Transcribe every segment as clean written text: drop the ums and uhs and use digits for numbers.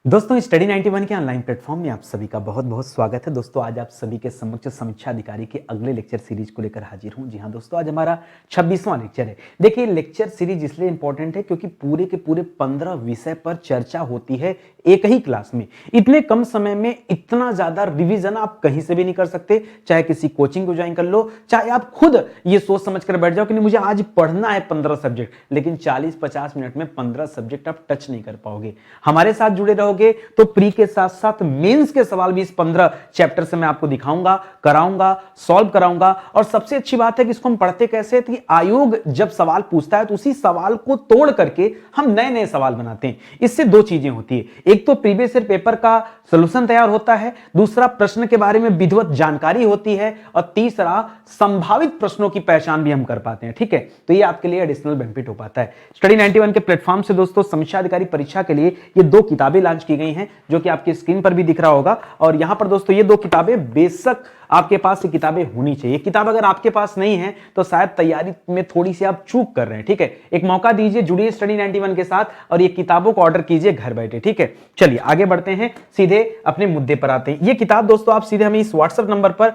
दोस्तों स्टडी 91 के online platform में आप सभी का बहुत बहुत स्वागत है। दोस्तों आज आप सभी के समक्ष समीक्षा अधिकारी के अगले लेक्चर सीरीज को लेकर हाजिर हूं। जी हां दोस्तों, आज हमारा 26वां लेक्चर है। देखिए लेक्चर सीरीज इसलिए इंपॉर्टेंट है क्योंकि पूरे के पूरे 15 विषय पर चर्चा होती है एक ही क्लास में। इतने कम समय में इतना ज्यादा रिविजन आप कहीं से भी नहीं कर सकते, चाहे किसी कोचिंग को ज्वाइन कर लो, चाहे आप खुद ये सोच समझ कर बैठ जाओ कि नहीं मुझे आज पढ़ना है 15 सब्जेक्ट, लेकिन 40-50 मिनट में 15 सब्जेक्ट आप टच नहीं कर पाओगे। हमारे साथ जुड़े रहो तो प्री के साथ साथ मेंस के सवाल भी इस 15 चैप्टर से मैं आपको दिखाऊंगा, कराऊंगा, सॉल्व कराऊंगा। और सबसे अच्छी बात है कि इसको हम पढ़ते कैसे हैं कि आयोग जब सवाल पूछता है तो उसी सवाल को तोड़ करके हम नए नए सवाल बनाते हैं। इससे दो चीजें होती है, एक तो प्रीवियस ईयर पेपर का सॉल्यूशन तैयार होता है, दूसरा प्रश्न के बारे में विधिवत जानकारी होती है, और तीसरा संभावित प्रश्नों की पहचान भी हम कर पाते हैं। ठीक है, तो ये आपके लिए एडिशनल बेनिफिट हो पाता है। स्टडी 91 के प्लेटफॉर्म से दोस्तों समीक्षा अधिकारी परीक्षा के लिए ये दो किताबें लॉन्च की गई हैं, जो कि आपकी स्क्रीन पर भी दिख रहा होगा। और यहां पर दोस्तों ये दो किताबें बेशक आपके पास ये किताबें होनी चाहिए। किताब अगर आपके पास नहीं है तो शायद तैयारी में थोड़ी सी आप चूक कर रहे हैं। ठीक है, एक मौका दीजिए, जुड़िए स्टडी 91 के साथ और ये किताबों को ऑर्डर कीजिए घर बैठे। ठीक है, चलिए आगे बढ़ते हैं, सीधे अपने मुद्दे पर आते हैं। ये किताब दोस्तों आप सीधे हमें इस व्हाट्सएप नंबर पर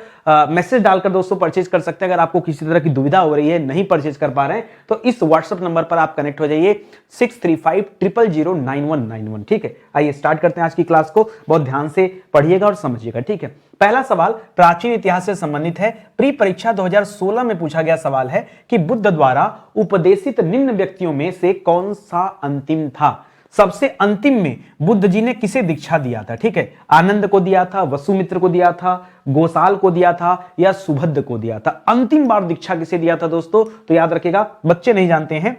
मैसेज डालकर दोस्तों परचेज कर सकते हैं। अगर आपको किसी तरह की दुविधा हो रही है, नहीं परचेज कर पा रहे हैं, तो इस व्हाट्सएप नंबर पर आप कनेक्ट हो जाइए 6350009191। ठीक है, आइए स्टार्ट करते हैं आज की क्लास को। बहुत ध्यान से पढ़िएगा और समझिएगा। ठीक है, पहला सवाल प्राचीन इतिहास से संबंधित है। प्री परीक्षा 2016 में पूछा गया सवाल है कि बुद्ध द्वारा उपदेशित निम्न व्यक्तियों में से कौन सा अंतिम था। सबसे अंतिम में बुद्ध जी ने किसे दीक्षा दिया था? ठीक है, आनंद को दिया था, वसुमित्र को दिया था, गोसाल को दिया था, या सुभद्र को दिया था? अंतिम बार दीक्षा किसे दिया था दोस्तों? तो याद रखिएगा, बच्चे नहीं जानते हैं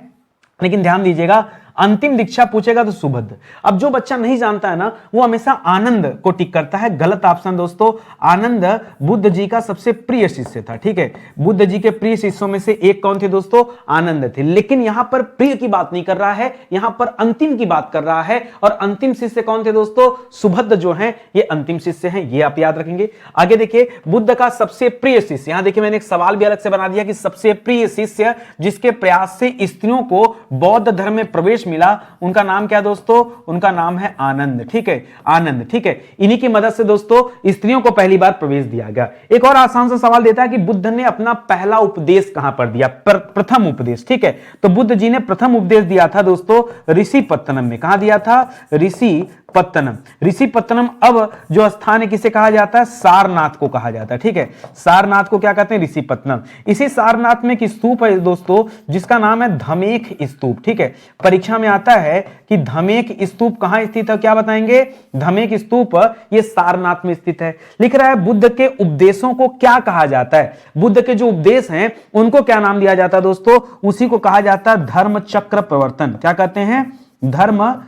लेकिन ध्यान दीजिएगा, अंतिम दीक्षा पूछेगा तो सुभद्र। अब जो बच्चा नहीं जानता है ना, वो हमेशा आनंद को टिक करता है। गलत ऑप्शन दोस्तों, आनंद बुद्ध जी का सबसे प्रिय शिष्य था। ठीक है, बुद्ध जी के प्रिय शिष्यों में से एक कौन थे दोस्तों? आनंद थे। लेकिन यहां पर प्रिय की बात नहीं कर रहा है, यहां पर अंतिम की बात कर रहा है। और अंतिम शिष्य कौन थे दोस्तों? सुभद्र जो है ये अंतिम शिष्य हैं, ये आप याद रखेंगे। आगे देखिए, बुद्ध का सबसे प्रिय शिष्य, यहां देखिए मैंने एक सवाल भी अलग से बना दिया कि सबसे प्रिय शिष्य जिसके प्रयास से स्त्रियों को बौद्ध धर्म में प्रवेश मिला, उनका नाम क्या दोस्तों? उनका नाम है आनंद। ठीक है, आनंद। ठीक है, इन्हीं की मदद से दोस्तों स्त्रियों को पहली बार प्रवेश दिया गया। एक और आसान सा सवाल देता है कि बुद्ध ने अपना पहला उपदेश कहां पर दिया? प्रथम उपदेश। ठीक है, तो बुद्ध जी ने प्रथम उपदेश दिया था दोस्तों ऋषिपत्तनम में। कहां दिया था? ऋषिपत्तनम। ऋषिपत्तनम अब जो स्थान है किसे कहा जाता है? सारनाथ को कहा जाता है। ठीक है, सारनाथ को क्या कहते हैं? ऋषिपत्तनम। इसी सारनाथ में एक स्तूप है दोस्तों जिसका नाम है धमेख स्तूप। ठीक है, परीक्षा में आता है कि धमेख स्तूप कहां स्थित है, क्या बताएंगे? धमेख स्तूप ये सारनाथ में स्थित है। लिख रहा है बुद्ध के उपदेशों को क्या कहा जाता है? बुद्ध के जो उपदेश हैं उनको क्या नाम दिया जाता है दोस्तों? उसी को कहा जाता है धर्म चक्र प्रवर्तन। क्या कहते हैं? धर्म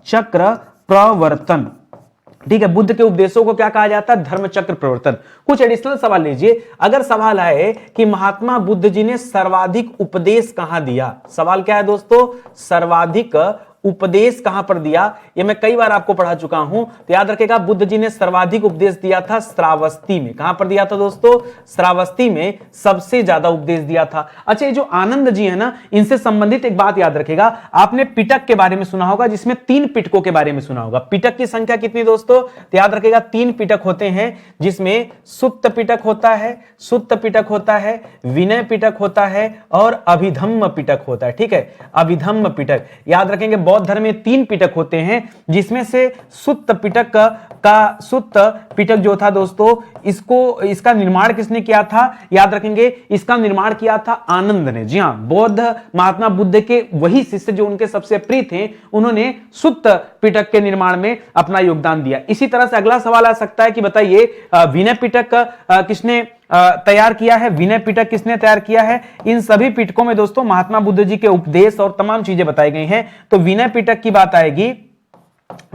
चक्र प्रवर्तन। ठीक है, बुद्ध के उपदेशों को क्या कहा जाता है? धर्म चक्र प्रवर्तन। कुछ एडिशनल सवाल लीजिए। अगर सवाल आए कि महात्मा बुद्ध जी ने सर्वाधिक उपदेश कहां दिया, सवाल क्या है दोस्तों? सर्वाधिक उपदेश कहां पर दिया? ये मैं कई बार आपको पढ़ा चुका हूं, तो याद रखेगा बुद्ध जी ने सर्वाधिक उपदेश दिया था श्रावस्ती में। कहां पर दिया था दोस्तों? श्रावस्ती में सबसे ज्यादा उपदेश दिया था। अच्छा, ये जो आनंद जी है ना, इनसे संबंधित एक बात याद रखेगा, आपने पिटक के बारे में सुना होगा, जिसमें 3 पिटकों के बारे में सुना होगा। पिटक की संख्या कितनी दोस्तों? तो याद रखेगा 3 पिटक होते हैं, जिसमें सुत्त पिटक होता है, सुत्त पिटक होता है, विनय पिटक होता है और अभिधम्म पिटक होता है। ठीक है, अभिधम्म पिटक याद रखेंगे। बौद्ध धर्म में 3 पिटक होते हैं, जिसमें से सुत्त पिटक जो था दोस्तों, इसका निर्माण किसने किया था? याद रखेंगे, इसका निर्माण किया था आनंद ने। जी हां, बौद्ध महात्मा बुद्ध के वही शिष्य जो उनके सबसे प्रिय थे, उन्होंने सुत्त पिटक के निर्माण में अपना योगदान दिया। इसी तरह से अगला सवाल आ सकता है कि बताइए विनय पिटक किसने तैयार किया है? विनय पिटक किसने तैयार किया है? इन सभी पिटकों में दोस्तों महात्मा बुद्ध जी के उपदेश और तमाम चीजें बताई गई हैं। तो विनय पिटक की बात आएगी।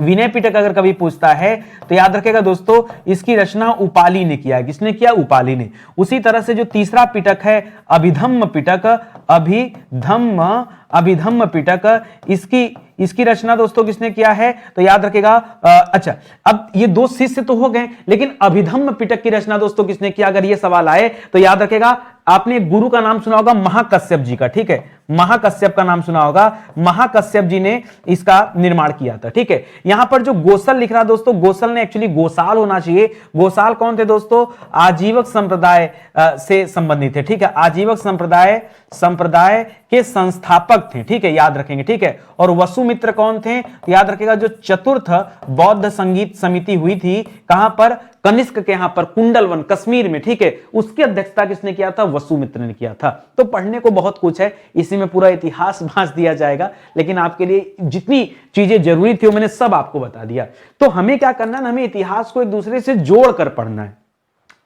विनय पिटक अगर कभी पूछता है तो याद रखेगा दोस्तों, इसकी रचना उपाली ने किया है। किसने किया? उपाली ने। उसी तरह से जो तीसरा पिटक है अभिधम्म पिटक, अभिधम्म पिटक, इसकी रचना दोस्तों किसने किया है? तो याद रखेगा अच्छा, अब ये 2 शिष्य तो हो गए, लेकिन अभिधम्म पिटक की रचना दोस्तों किसने किया? अगर ये सवाल आए तो याद रखेगा, आपने गुरु का नाम सुना होगा महाकश्यप जी का। ठीक है, महाकश्यप का नाम सुना होगा, महाकश्यप जी ने इसका निर्माण किया था। ठीक है, यहां पर जो गोसल लिख रहा दोस्तों, गोसल ने एक्चुअली गोसाल होना चाहिए। गोसाल कौन थे दोस्तों? आजीवक संप्रदाय से संबंधित है। ठीक है, आजीवक संप्रदाय के संस्थापक थे। ठीक है, याद रखेंगे। ठीक है, और वसुमित्र कौन थे? याद रखेगा, जो चतुर्थ बौद्ध संगीत समिति हुई थी, कहां पर? कनिष्क के यहां पर कुंडलवन कश्मीर में। ठीक है, उसकी अध्यक्षता किसने किया था? वसुमित्र ने किया था। तो पढ़ने को बहुत कुछ है, इसी में पूरा इतिहास भांज दिया जाएगा, लेकिन आपके लिए जितनी चीजें जरूरी थी वो मैंने सब आपको बता दिया। तो हमें क्या करना है? हमें इतिहास को एक दूसरे से जोड़कर पढ़ना है।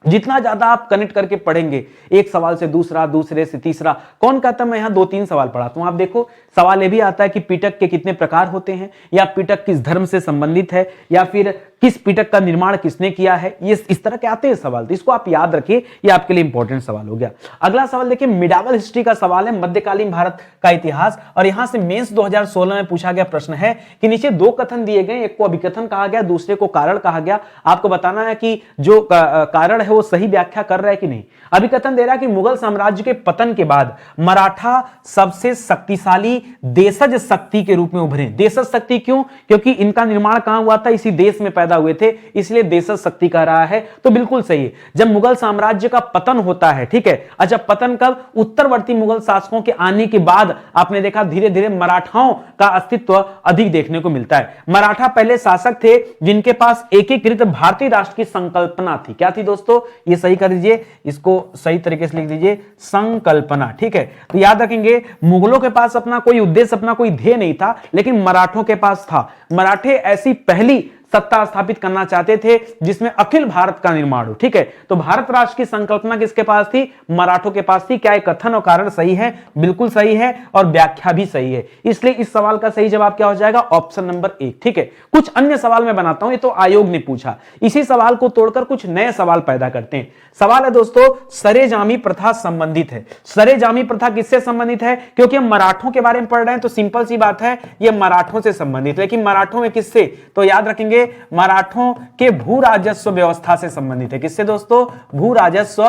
जितना ज्यादा आप कनेक्ट करके पढ़ेंगे, एक सवाल से दूसरा, दूसरे से तीसरा, कौन कहता मैं यहां 2-3 सवाल पढ़ाता हूं। आप देखो, सवाल ये भी आता है कि पिटक के कितने प्रकार होते हैं, या पिटक किस धर्म से संबंधित है, या फिर किस पिटक का निर्माण किसने किया है, ये इस तरह के आते हैं सवाल। तो इसको आप याद रखिए, ये आपके लिए इंपॉर्टेंट सवाल हो गया। अगला सवाल देखिए, मिडावल हिस्ट्री का सवाल है, मध्यकालीन भारत का इतिहास। और यहां से मेंस 2016 में पूछा गया प्रश्न है कि नीचे दो कथन दिए गए, एक को अभिकथन कहा गया, दूसरे को कारण कहा गया। आपको बताना है कि जो कारण है वो सही व्याख्या कर रहा है कि नहीं। अभिकथन दे रहा है कि मुगल साम्राज्य के पतन के बाद मराठा सबसे शक्तिशाली देशज शक्ति के रूप में उभरे। देशज शक्ति क्यों? क्योंकि इनका निर्माण कहां हुआ था? इसी देश में पैदा हुए थे, इसलिए देशज शक्ति कह रहा है। तो बिल्कुल सही है। जब मुगल साम्राज्य का पतन होता है, ठीक है, अच्छा पतन कब? उत्तरवर्ती मुगल शासकों के आने के बाद आपने देखा धीरे धीरे मराठाओं का अस्तित्व अधिक देखने को मिलता है। मराठा पहले शासक थे जिनके पास एकीकृत भारतीय राष्ट्र की संकल्पना थी। क्या थी दोस्तों? ये सही कर दीजिए, इसको सही तरीके से लिख दीजिए, संकल्पना। ठीक है, तो याद रखेंगे, मुगलों के पास अपना कोई उद्देश्य, अपना कोई ध्येय नहीं था, लेकिन मराठों के पास था। मराठे ऐसी पहली सत्ता स्थापित करना चाहते थे जिसमें अखिल भारत का निर्माण हो। ठीक है, तो भारत राष्ट्र की संकल्पना किसके पास थी? मराठों के पास थी। क्या ये कथन और कारण सही है? बिल्कुल सही है, और व्याख्या भी सही है। इसलिए इस सवाल का सही जवाब क्या हो जाएगा? Option number 1। ठीक है, कुछ अन्य सवाल मैं बनाता हूं, ये तो आयोग ने पूछा। इसी सवाल को तोड़कर कुछ नए सवाल पैदा करते हैं। सवाल है दोस्तों, सरेजामी प्रथा संबंधित है। सरेजामी प्रथा किससे संबंधित है? क्योंकि हम मराठों के बारे में पढ़ रहे हैं, तो सिंपल सी बात है, ये मराठों से संबंधित। लेकिन मराठों में किससे? तो याद रखेंगे, मराठों के भू राजस्व व्यवस्था से संबंधित है। किससे दोस्तों? भू राजस्व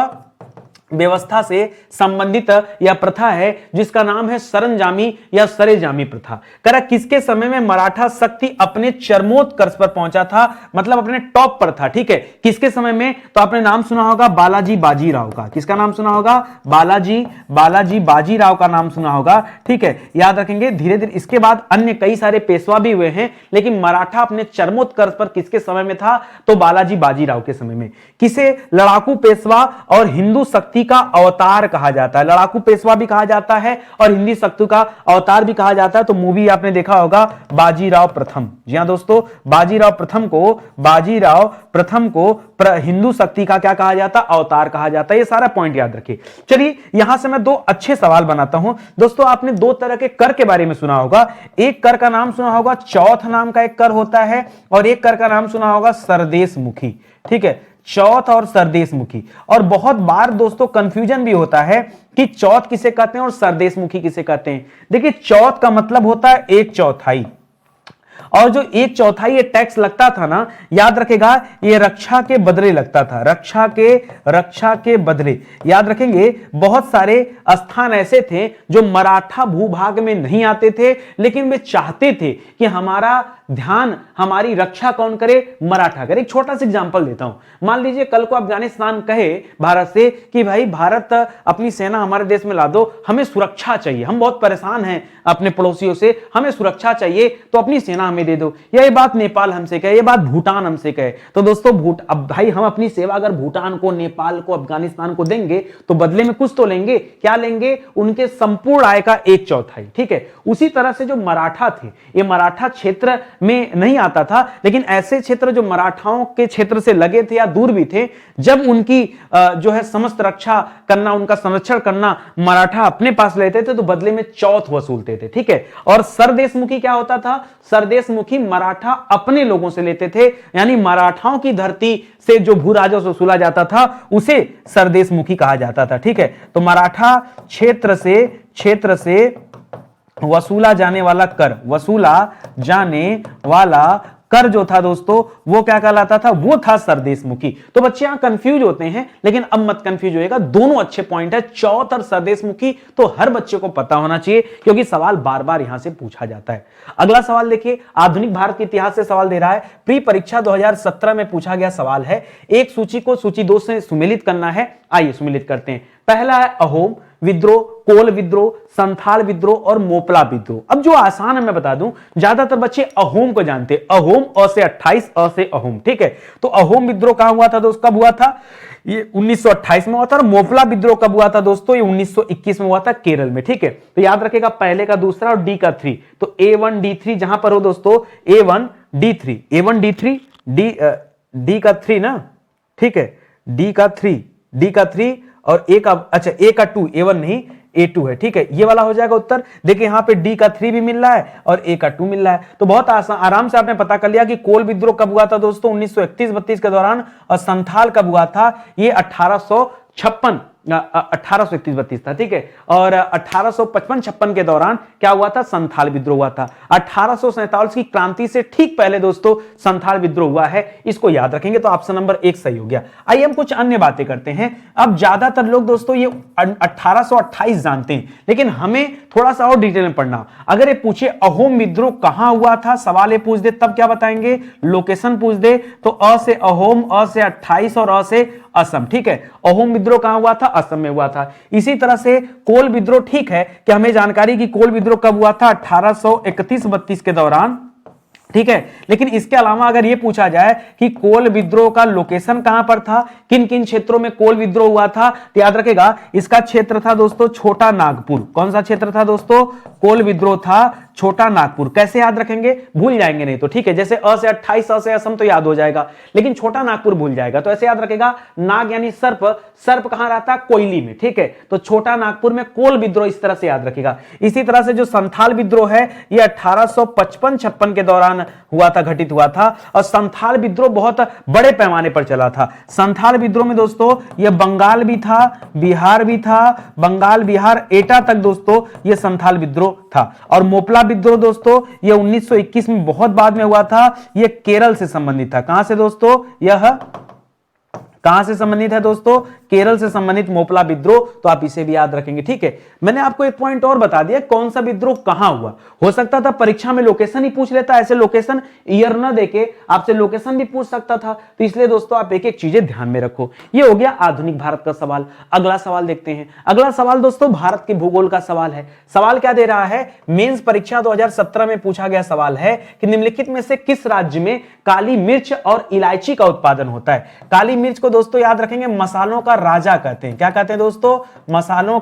व्यवस्था से संबंधित यह प्रथा है जिसका नाम है सरंजामी या सरेजामी प्रथा। करा किसके समय में मराठा शक्ति अपने चरमोत्कर्ष पर पहुंचा था, मतलब अपने टॉप पर था। ठीक है, किसके समय में? तो आपने नाम सुना होगा बालाजी बाजीराव का। किसका नाम सुना होगा? बालाजी बाजीराव का नाम सुना होगा। ठीक है, याद रखेंगे। धीरे धीरे इसके बाद अन्य कई सारे पेशवा भी हुए हैं, लेकिन मराठा अपने चरमोत्कर्ष पर किसके समय में था? तो बालाजी बाजीराव के समय में। किसे लड़ाकू पेशवा और हिंदू शक्ति का अवतार कहा जाता है? लड़ाकू पेशवा भी कहा जाता है और हिंदी शक्ति का अवतार भी कहा जाता है। तो मूवी आपने देखा होगा बाजीराव प्रथम। जी हां दोस्तों, बाजीराव प्रथम को हिंदू शक्ति का क्या कहा जाता? अवतार कहा जाता है। ये सारा पॉइंट याद रखिए। चलिए, यहां से मैं दो अच्छे सवाल बनाता हूं। दोस्तों, आपने दो तरह के कर के बारे में सुना होगा। एक कर का नाम सुना होगा चौथ नाम का एक कर होता है, और एक कर का नाम सुना होगा सरदेशमुखी। ठीक है, चौथ और सरदेशमुखी। और बहुत बार दोस्तों कंफ्यूजन भी होता है कि चौथ किसे कहते हैं और सरदेशमुखी किसे कहते हैं। देखिए, चौथ का मतलब होता है 1/4, और जो 1/4 ये टैक्स लगता था ना, याद रखेगा, ये रक्षा के बदले लगता था। रक्षा के बदले। याद रखेंगे, बहुत सारे स्थान ऐसे थे जो मराठा भूभाग में नहीं आते थे, लेकिन वे चाहते थे कि हमारा ध्यान, हमारी रक्षा कौन करे? मराठा करे। एक छोटा सा एग्जांपल देता हूं। मान लीजिए कल को अफगानिस्तान कहे भारत से कि भाई भारत अपनी सेना हमारे देश में ला दो, हमें सुरक्षा चाहिए, हम बहुत परेशान हैं अपने पड़ोसियों से, हमें सुरक्षा चाहिए, तो अपनी सेना हमें दे दो। या ये बात नेपाल हमसे कहे, ये बात भूटान हमसे कहे, तो दोस्तों अब भाई हम अपनी सेवा अगर भूटान को, नेपाल को, अफगानिस्तान को देंगे तो बदले में कुछ तो लेंगे। क्या लेंगे? उनके संपूर्ण आय का 1/4। ठीक है, उसी तरह से जो मराठा थे, ये मराठा क्षेत्र में नहीं आता था, लेकिन ऐसे क्षेत्र जो मराठाओं के क्षेत्र से लगे थे या दूर भी थे, जब उनकी जो है समस्त रक्षा करना, उनका संरक्षण करना मराठा अपने पास लेते थे, तो बदले में चौथ वसूलते थे। ठीक है, और सरदेशमुखी क्या होता था? सरदेशमुखी मराठा अपने लोगों से लेते थे, यानी मराठाओं की धरती से जो भू राजस्व वसूला जाता था उसे सरदेशमुखी कहा जाता था। ठीक है, तो मराठा क्षेत्र से वसूला जाने वाला कर जो था दोस्तों वो क्या कहलाता था, वो था सरदेशमुखी। तो बच्चे यहां कंफ्यूज होते हैं, लेकिन अब मत कंफ्यूज होइएगा, दोनों अच्छे पॉइंट है, चौथ और सरदेशमुखी तो हर बच्चे को पता होना चाहिए, क्योंकि सवाल बार बार यहां से पूछा जाता है। अगला सवाल देखिए, आधुनिक भारत के इतिहास से सवाल दे रहा है, प्री परीक्षा 2017 में पूछा गया सवाल है, एक सूची को सूची 2 से सुमेलित करना है। आइए सुमेलित करते हैं। पहला है अहोम विद्रोह, कोल विद्रोह, संथाल विद्रोह और मोपला विद्रोह। अब जो आसान है मैं बता दूं, ज्यादातर बच्चे अहोम को जानते हैं, अहोम अ से 28 अ से अहोम, ठीक है। तो अहोम विद्रोह कहां हुआ था दोस्त, कब हुआ था, ये 1928 में हुआ था। और मोपला विद्रोह कब हुआ था दोस्तों, ये 1921 में हुआ था केरल में, ठीक है। तो याद रखेगा पहले का दूसरा और डी का 3, तो A1 D3 जहां पर हो दोस्तों A1 D3, A1 D3 D का 3 ना, ठीक है, डी का 3 और ए का, अच्छा ए का 2, A1 नहीं A2 है, ठीक है, ये वाला हो जाएगा उत्तर। देखिए यहां पे डी का 3 भी मिल रहा है और ए का 2 मिल रहा है, तो बहुत आसान, आराम से आपने पता कर लिया कि कोल विद्रोह कब हुआ था दोस्तों, 1931-32 के दौरान, और संथाल कब हुआ था, ये 1831-32 था, ठीक है। और 1855-56 के दौरान क्या हुआ था, संथाल विद्रोह हुआ था। 1847 की क्रांति से ठीक पहले दोस्तों संथाल विद्रोह हुआ है, इसको याद रखेंगे तो ऑप्शन नंबर 1 सही हो गया। आइए हम कुछ अन्य बातें करते हैं। अब ज्यादातर लोग दोस्तों ये 1828 जानते हैं, लेकिन हमें थोड़ा सा और डिटेल में पढ़ना। अगर ये पूछे अहोम विद्रोह कहां हुआ था, सवाल ये पूछ दे तब क्या बताएंगे, लोकेशन पूछ दे तो अ से अहोम, अ से 28 और अ से असम, ठीक है। अहोम विद्रोह कहां हुआ था, असम में हुआ था। इसी तरह से कोल विद्रोह, ठीक है कि हमें जानकारी कि कोल विद्रोह कब हुआ था, 1831-32 के दौरान, ठीक है। लेकिन इसके अलावा अगर यह पूछा जाए कि कोल विद्रोह का लोकेशन कहां पर था, किन किन क्षेत्रों में कोल विद्रोह हुआ था, तो याद रखेगा इसका क्षेत्र था दोस्तों छोटा नागपुर। कौन सा क्षेत्र था दोस्तों, कोल विद्रोह था छोटा नागपुर। कैसे याद रखेंगे, भूल जाएंगे नहीं तो, ठीक है। जैसे अ से 28 अ से असम तो याद हो जाएगा, लेकिन छोटा नागपुर भूल जाएगा, तो ऐसे याद रखेगा नाग यानी सर्प, सर्प कहां रहता है, कोयली में, ठीक है। तो छोटा नागपुर में कोल विद्रोह, इस तरह से याद रखेगा। इसी तरह से जो संथाल विद्रोह है ये 1855-56 के दौरान हुआ था, घटित हुआ था। और संथाल विद्रोह बहुत बड़े पैमाने पर चला था। संथाल विद्रोह में दोस्तों ये बंगाल भी था, बिहार भी था, बंगाल बिहार एटा तक दोस्तों ये संथाल विद्रोह था। और मोपला विद्रोह दोस्तों ये 1921 में बहुत बाद में हुआ था, ये केरल से संबंधित था। कहां से दोस्तों, यह कहां से संबंधित है दोस्तों, केरल से संबंधित मोपला विद्रोह, तो आप इसे भी याद रखेंगे, ठीक है। मैंने आपको एक पॉइंट और बता दिया, कौन सा विद्रोह कहां हुआ। हो सकता था परीक्षा में लोकेशन ही पूछ लेता, ऐसे लोकेशन ईयर ना देके आपसे लोकेशन भी पूछ सकता था, तो इसलिए दोस्तों आप एक एक चीजें ध्यान में रखो। ये हो गया आधुनिक भारत का सवाल। अगला सवाल देखते हैं। अगला सवाल दोस्तों भारत के भूगोल का सवाल है। सवाल क्या दे रहा है, मेंस परीक्षा 2017 में पूछा गया सवाल है कि निम्नलिखित में से किस राज्य में काली मिर्च और इलायची का उत्पादन होता है। काली मिर्च को दोस्तों याद रखेंगे मसालों का राजा कहते हैं। क्या कहते हैं दोस्तों, मसालों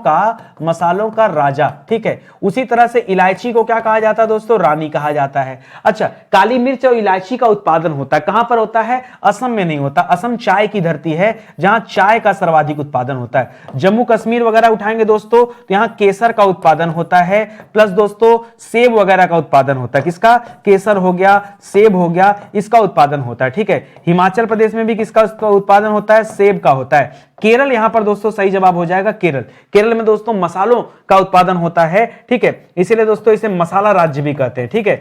का राजा, ठीक है। उसी तरह से इलायची को क्या कहा जाता है दोस्तों, रानी कहा जाता है। अच्छा, काली मिर्च और इलायची का उत्पादन होता है, कहां पर होता है, असम में नहीं होता। असम चाय की धरती है, जहां चाय का सर्वाधिक उत्पादन होता है। जम्मू कश्मीर वगैरह उठाएंगे दोस्तों तो यहां केसर का उत्पादन होता है, प्लस दोस्तों सेब वगैरह का उत्पादन होता है। किसका, केसर हो गया, सेब हो गया, इसका उत्पादन होता है, ठीक है। हिमाचल प्रदेश में भी किसका उत्पादन होता है, सेब का होता है। केरल यहां पर दोस्तों सही जवाब हो जाएगा, केरल। केरल में दोस्तों मसालों का उत्पादन होता है, ठीक है। इसीलिए दोस्तों इसे मसाला राज्य भी कहते हैं, ठीक है।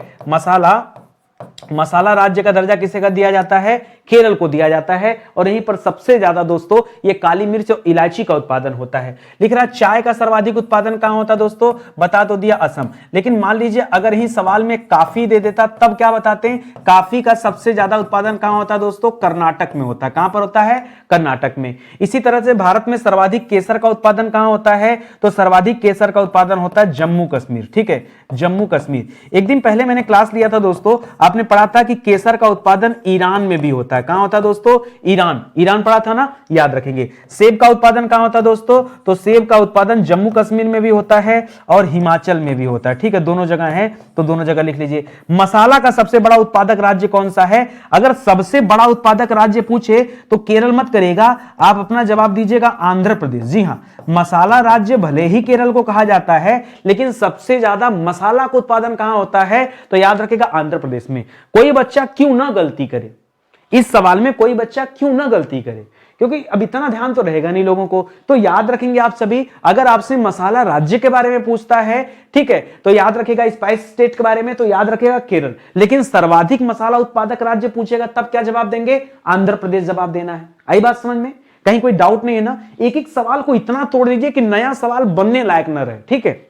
मसाला राज्य का दर्जा किसे का दिया जाता है, केरल को दिया जाता है। और यहीं पर सबसे ज्यादा दोस्तों ये काली मिर्च और इलायची का उत्पादन होता है। लिख रहा चाय का सर्वाधिक उत्पादन कहां होता है दोस्तों, बता तो दिया असम। लेकिन मान लीजिए अगर ही सवाल में काफी दे देता तब क्या बताते हैं, काफी का सबसे ज्यादा उत्पादन कहां होता है दोस्तों, कर्नाटक में होता है। कहां पर होता है, कर्नाटक में। इसी तरह से भारत में सर्वाधिक केसर का उत्पादन कहां होता है, तो सर्वाधिक केसर का उत्पादन होता है जम्मू कश्मीर, ठीक है, जम्मू कश्मीर। एक दिन पहले मैंने क्लास लिया था दोस्तों, आपने पढ़ा था कि केसर का उत्पादन ईरान में भी होता है। कहां होता है दोस्तों, ईरान पढ़ा था ना, याद रखेंगे। सेब का उत्पादन कहां होता है दोस्तों, तो सेब का उत्पादन जम्मू कश्मीर में भी होता है और हिमाचल में भी होता है, ठीक है। दोनों जगह है तो दोनों जगह लिख लीजिए। मसाला का सबसे बड़ा उत्पादक राज्य कौन सा है, अगर सबसे बड़ा उत्पादक राज्य पूछे तो केरल मत करेगा, आप अपना जवाब दीजिएगा आंध्र प्रदेश। जी हां, मसाला राज्य भले ही केरल को कहा जाता है, लेकिन सबसे ज्यादा मसाला का उत्पादन कहां होता है, तो याद रखेगा आंध्र प्रदेश में। कोई बच्चा क्यों ना गलती करे, इस सवाल में कोई बच्चा क्यों ना गलती करे, क्योंकि अब इतना ध्यान तो रहेगा नहीं लोगों को। तो याद रखेंगे आप सभी, अगर आपसे मसाला राज्य के बारे में पूछता है, ठीक है, तो याद रखेगा स्पाइस स्टेट के बारे में, तो याद रखेगा केरल। लेकिन सर्वाधिक मसाला उत्पादक राज्य पूछेगा तब क्या जवाब देंगे? आंध्र प्रदेश जवाब देना है। आई बात समझ में? कहीं कोई डाउट नहीं है ना? एक एक सवाल को इतना तोड़ दीजिए कि नया सवाल बनने लायक न रहे, ठीक है।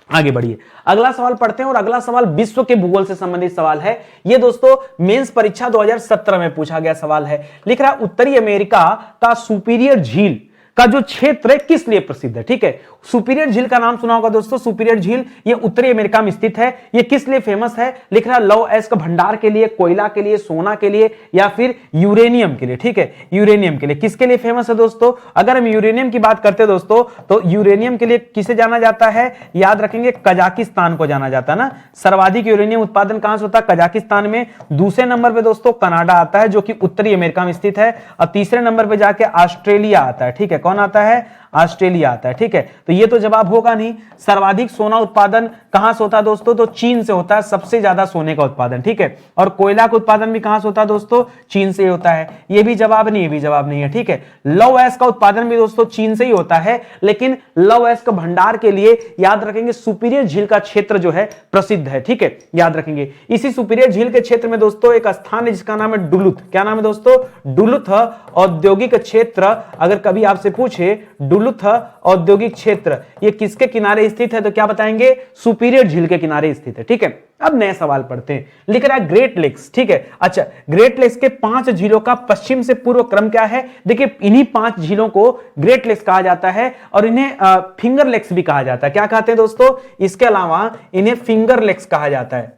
आगे बढ़िए, अगला सवाल पढ़ते हैं, और अगला सवाल विश्व के भूगोल से संबंधित सवाल है। ये दोस्तों मेंस परीक्षा 2017 में पूछा गया सवाल है। लिख रहा उत्तरी अमेरिका का सुपीरियर झील का जो क्षेत्र है किस लिए प्रसिद्ध है, ठीक है। सुपीरियर झील का नाम सुना होगा दोस्तों, सुपीरियर झील ये उत्तरी अमेरिका में स्थित है। ये किस लिए फेमस है? लिख रहा लौह अयस्क भंडार के लिए, कोयला के लिए, सोना के लिए, या फिर यूरेनियम के लिए, ठीक है, यूरेनियम के लिए। किसके लिए फेमस है दोस्तों? अगर हम यूरेनियम की बात करते हैं दोस्तों, तो यूरेनियम के लिए किसे जाना जाता है? याद रखेंगे कजाकिस्तान को जाना जाता है ना। सर्वाधिक यूरेनियम उत्पादन कहां से होता है? कजाकिस्तान में। दूसरे नंबर पे दोस्तों कनाडा आता है, जो कि उत्तरी अमेरिका में स्थित है, और तीसरे नंबर पे जाके ऑस्ट्रेलिया आता है, ठीक है। कौन आता है? ऑस्ट्रेलिया आता है, ठीक है। तो ये तो जवाब होगा नहीं। सर्वाधिक सोना उत्पादन कहां से होता है दोस्तों? तो चीन से होता है, सबसे ज्यादा सोने का उत्पादन, ठीक है। और कोयला का उत्पादन भी कहां से होता है दोस्तों? चीन से ही होता है। ये भी जवाब नहीं, ये भी जवाब नहीं है, ठीक है। लौह अयस्क का उत्पादन भी दोस्तों चीन से ही होता है, लेकिन लौह अयस्क भंडार के लिए याद रखेंगे सुपीरियर झील का क्षेत्र जो है प्रसिद्ध है, ठीक है, याद रखेंगे। इसी सुपीरियर झील के क्षेत्र में दोस्तों एक स्थान है जिसका नाम है डुलुथ। क्या नाम है दोस्तों? डुलुथ औद्योगिक क्षेत्र। अगर कभी आपसे पूछे डुलुथ औद्योगिक क्षेत्र ये किसके किनारे स्थित है, तो क्या बताएंगे? सुपीरियर झील के किनारे स्थित है, ठीक है। अब नए सवाल पढ़ते हैं। लिख रहा है ग्रेट लेक्स, ठीक है। अच्छा, ग्रेट लेक्स के 5 झीलों का पश्चिम से पूर्व क्रम क्या है? देखिए इन्हीं 5 झीलों को ग्रेट लेक्स कहा जाता है, और इन्हें फिंगर लेक्स भी कहा जाता है। क्या कहते हैं दोस्तों? इसके अलावा इन्हें फिंगर लेक्स कहा जाता है,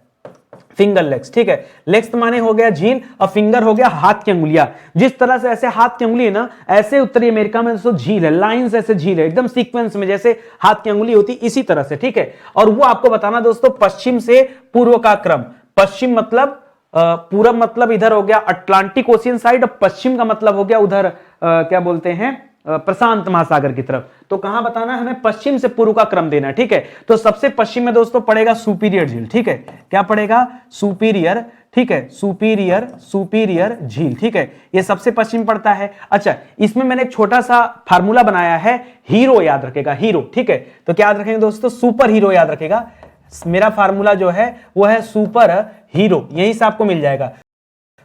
फिंगर लेग्स, ठीक है। लेग्स माने हो गया झील, और फिंगर हो गया हाथ की अंगुलियां। जिस तरह से ऐसे हाथ की अंगुली है ना, ऐसे उत्तरी अमेरिका में दोस्तों झील है, लाइंस ऐसे झील है, एकदम सीक्वेंस में जैसे हाथ की अंगुली होती इसी तरह से, ठीक है। और वो आपको बताना दोस्तों पश्चिम से पूर्व का क्रम। पश्चिम मतलब पूरब मतलब इधर हो गया अटलांटिक ओशियन साइड, और पश्चिम का मतलब हो गया उधर क्या बोलते हैं प्रशांत महासागर की तरफ। तो कहां बताना है हमें? पश्चिम से पूर्व का क्रम देना है, ठीक है। तो सबसे पश्चिम में दोस्तों पड़ेगा सुपीरियर झील, ठीक है। क्या पड़ेगा? सुपीरियर, ठीक है, सुपीरियर झील, ठीक है, ये सबसे पश्चिम पड़ता है। अच्छा, इसमें मैंने एक छोटा सा फार्मूला बनाया है, हीरो याद रखेगा, हीरो, ठीक है। तो क्या याद रखेंगे दोस्तों? सुपर हीरो याद रखेगा। मेरा फार्मूला जो है वो है सुपर हीरो, यहीं से आपको मिल जाएगा।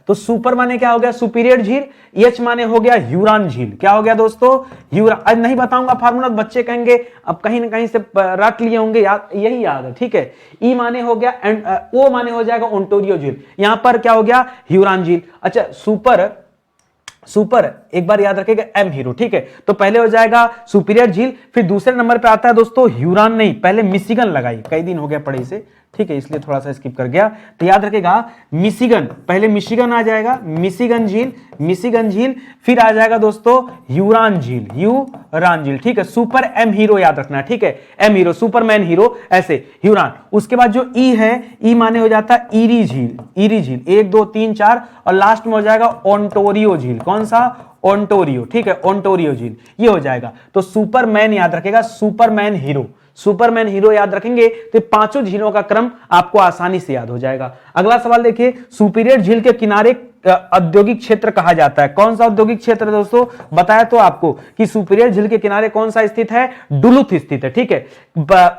तो सुपर माने क्या हो गया? सुपीरियर झील। एच माने हो गया ह्यूरॉन झील। क्या हो गया दोस्तों? ह्यूरॉन। आज नहीं बताऊंगा फार्मूला, बच्चे कहेंगे अब कहीं ना कहीं से रट लिए होंगे, याद यही याद है, ठीक है। ई माने हो गया एंड ओ माने हो जाएगा ओंटारियो झील। यहां पर क्या हो गया? ह्यूरॉन झील। अच्छा, सुपर एक बार याद रखेगा एम हीरो, ठीक है। तो पहले हो जाएगा सुपीरियर झील, फिर दूसरे नंबर पे आता है दोस्तों ह्यूरॉन, नहीं पहले मिशिगन लगाई, कई दिन हो गया पढ़े से, ठीक है, इसलिए थोड़ा सा स्किप कर गया। तो याद रखेगा मिशिगन, पहले मिशिगन आ जाएगा, मिशिगन झील, फिर आ जाएगा दोस्तों ह्यूरॉन झील, ठीक है। सुपर एम हीरो याद रखना, ठीक है, एम हीरो, सुपरमैन हीरो, ऐसे ह्यूरॉन। उसके बाद जो ई है, ई माने हो जाता है ईरी झील, 1 2 3 4, और लास्ट में हो जाएगा ओंटारियो झील। कौन सा? ओंटारियो, ठीक है, ओंटारियो झील, ये हो जाएगा। तो सुपरमैन याद रखेगा, सुपरमैन हीरो याद रखेंगे तो पांचों झीलों का क्रम आपको आसानी से याद हो जाएगा। अगला सवाल देखिए, सुपीरियर झील के किनारे औद्योगिक क्षेत्र कहा जाता है। कौन सा औद्योगिक क्षेत्र दोस्तों? बताया तो आपको कि सुपीरियर झील के किनारे कौन सा स्थित है? डुलुथ स्थित है, ठीक है।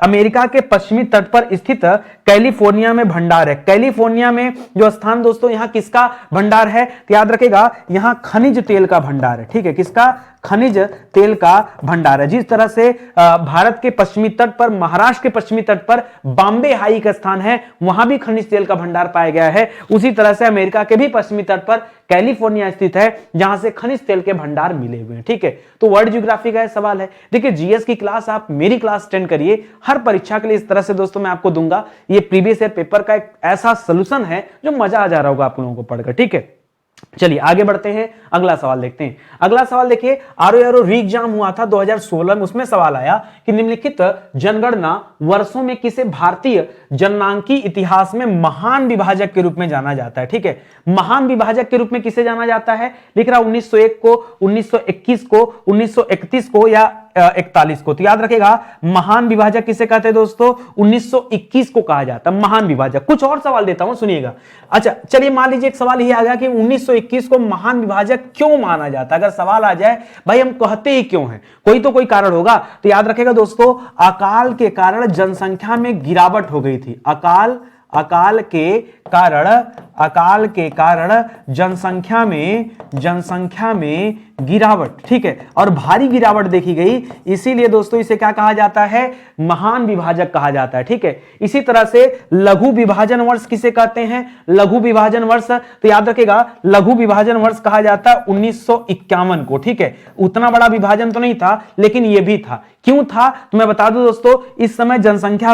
अमेरिका के पश्चिमी तट पर स्थित कैलिफोर्निया में भंडार है। कैलिफोर्निया में जो स्थान दोस्तों, यहां किसका भंडार है? तो याद रखेगा यहां खनिज तेल का भंडार है, ठीक है। किसका? खनिज तेल का भंडार है। जिस तरह से भारत के पश्चिमी तट पर, महाराष्ट्र के पश्चिमी तट पर बॉम्बे हाई का स्थान है, वहां भी खनिज तेल का भंडार पाया गया है। उसी तरह से अमेरिका के भी पश्चिमी तट पर कैलिफोर्निया स्थित है, जहां से खनिज तेल के भंडार मिले हुए हैं, ठीक है। तो वर्ल्ड ज्योग्राफी का सवाल है। देखिए जीएस की क्लास आप मेरी क्लास अटेंड करिए, हर परीक्षा के लिए इस तरह से दोस्तों मैं आपको दूंगा। ये प्रीवियस ईयर पेपर का एक ऐसा सोल्यूशन है जो मजा आ जा रहा होगा आप लोगों को पढ़कर, ठीक है। चलिए आगे बढ़ते हैं, अगला सवाल देखते हैं। अगला सवाल देखिए, आरओ री एग्जाम हुआ था 2016 में, उसमें सवाल आया कि निम्नलिखित जनगणना वर्षों में किसे भारतीय जननांकी इतिहास में महान विभाजक के रूप में जाना जाता है, ठीक है। महान विभाजक के रूप में किसे जाना जाता है? लिख रहा 1901 को, 1921 को, 1931 को, या 1941 को। तो याद रखेगा महान विभाजक किसे कहते हैं दोस्तों, 1921 को कहा जाता है महान विभाजक। कुछ और सवाल देता हूं सुनिएगा। अच्छा चलिए मान लीजिए एक सवाल ये आ गया कि 1921 को महान विभाजक क्यों माना जाता है। अगर सवाल आ जाए भाई हम कहते ही क्यों हैं, कोई तो कोई कारण होगा। तो याद रखेगा दोस्तों अकाल के कारण जनसंख्या में गिरावट हो गई थी। अकाल के कारण जनसंख्या में गिरावट, ठीक है, और भारी गिरावट देखी गई, इसीलिए दोस्तों इसे क्या कहा जाता है, महान विभाजक कहा जाता है। ठीक है, इसी तरह से लघु विभाजन वर्ष किसे कहते हैं, लघु विभाजन वर्ष, तो याद रखेगा लघु विभाजन वर्ष कहा जाता है 1951 को। ठीक है, उतना बड़ा विभाजन तो नहीं था लेकिन यह भी था। क्यों था तो मैं बता दूं दोस्तों, इस समय जनसंख्या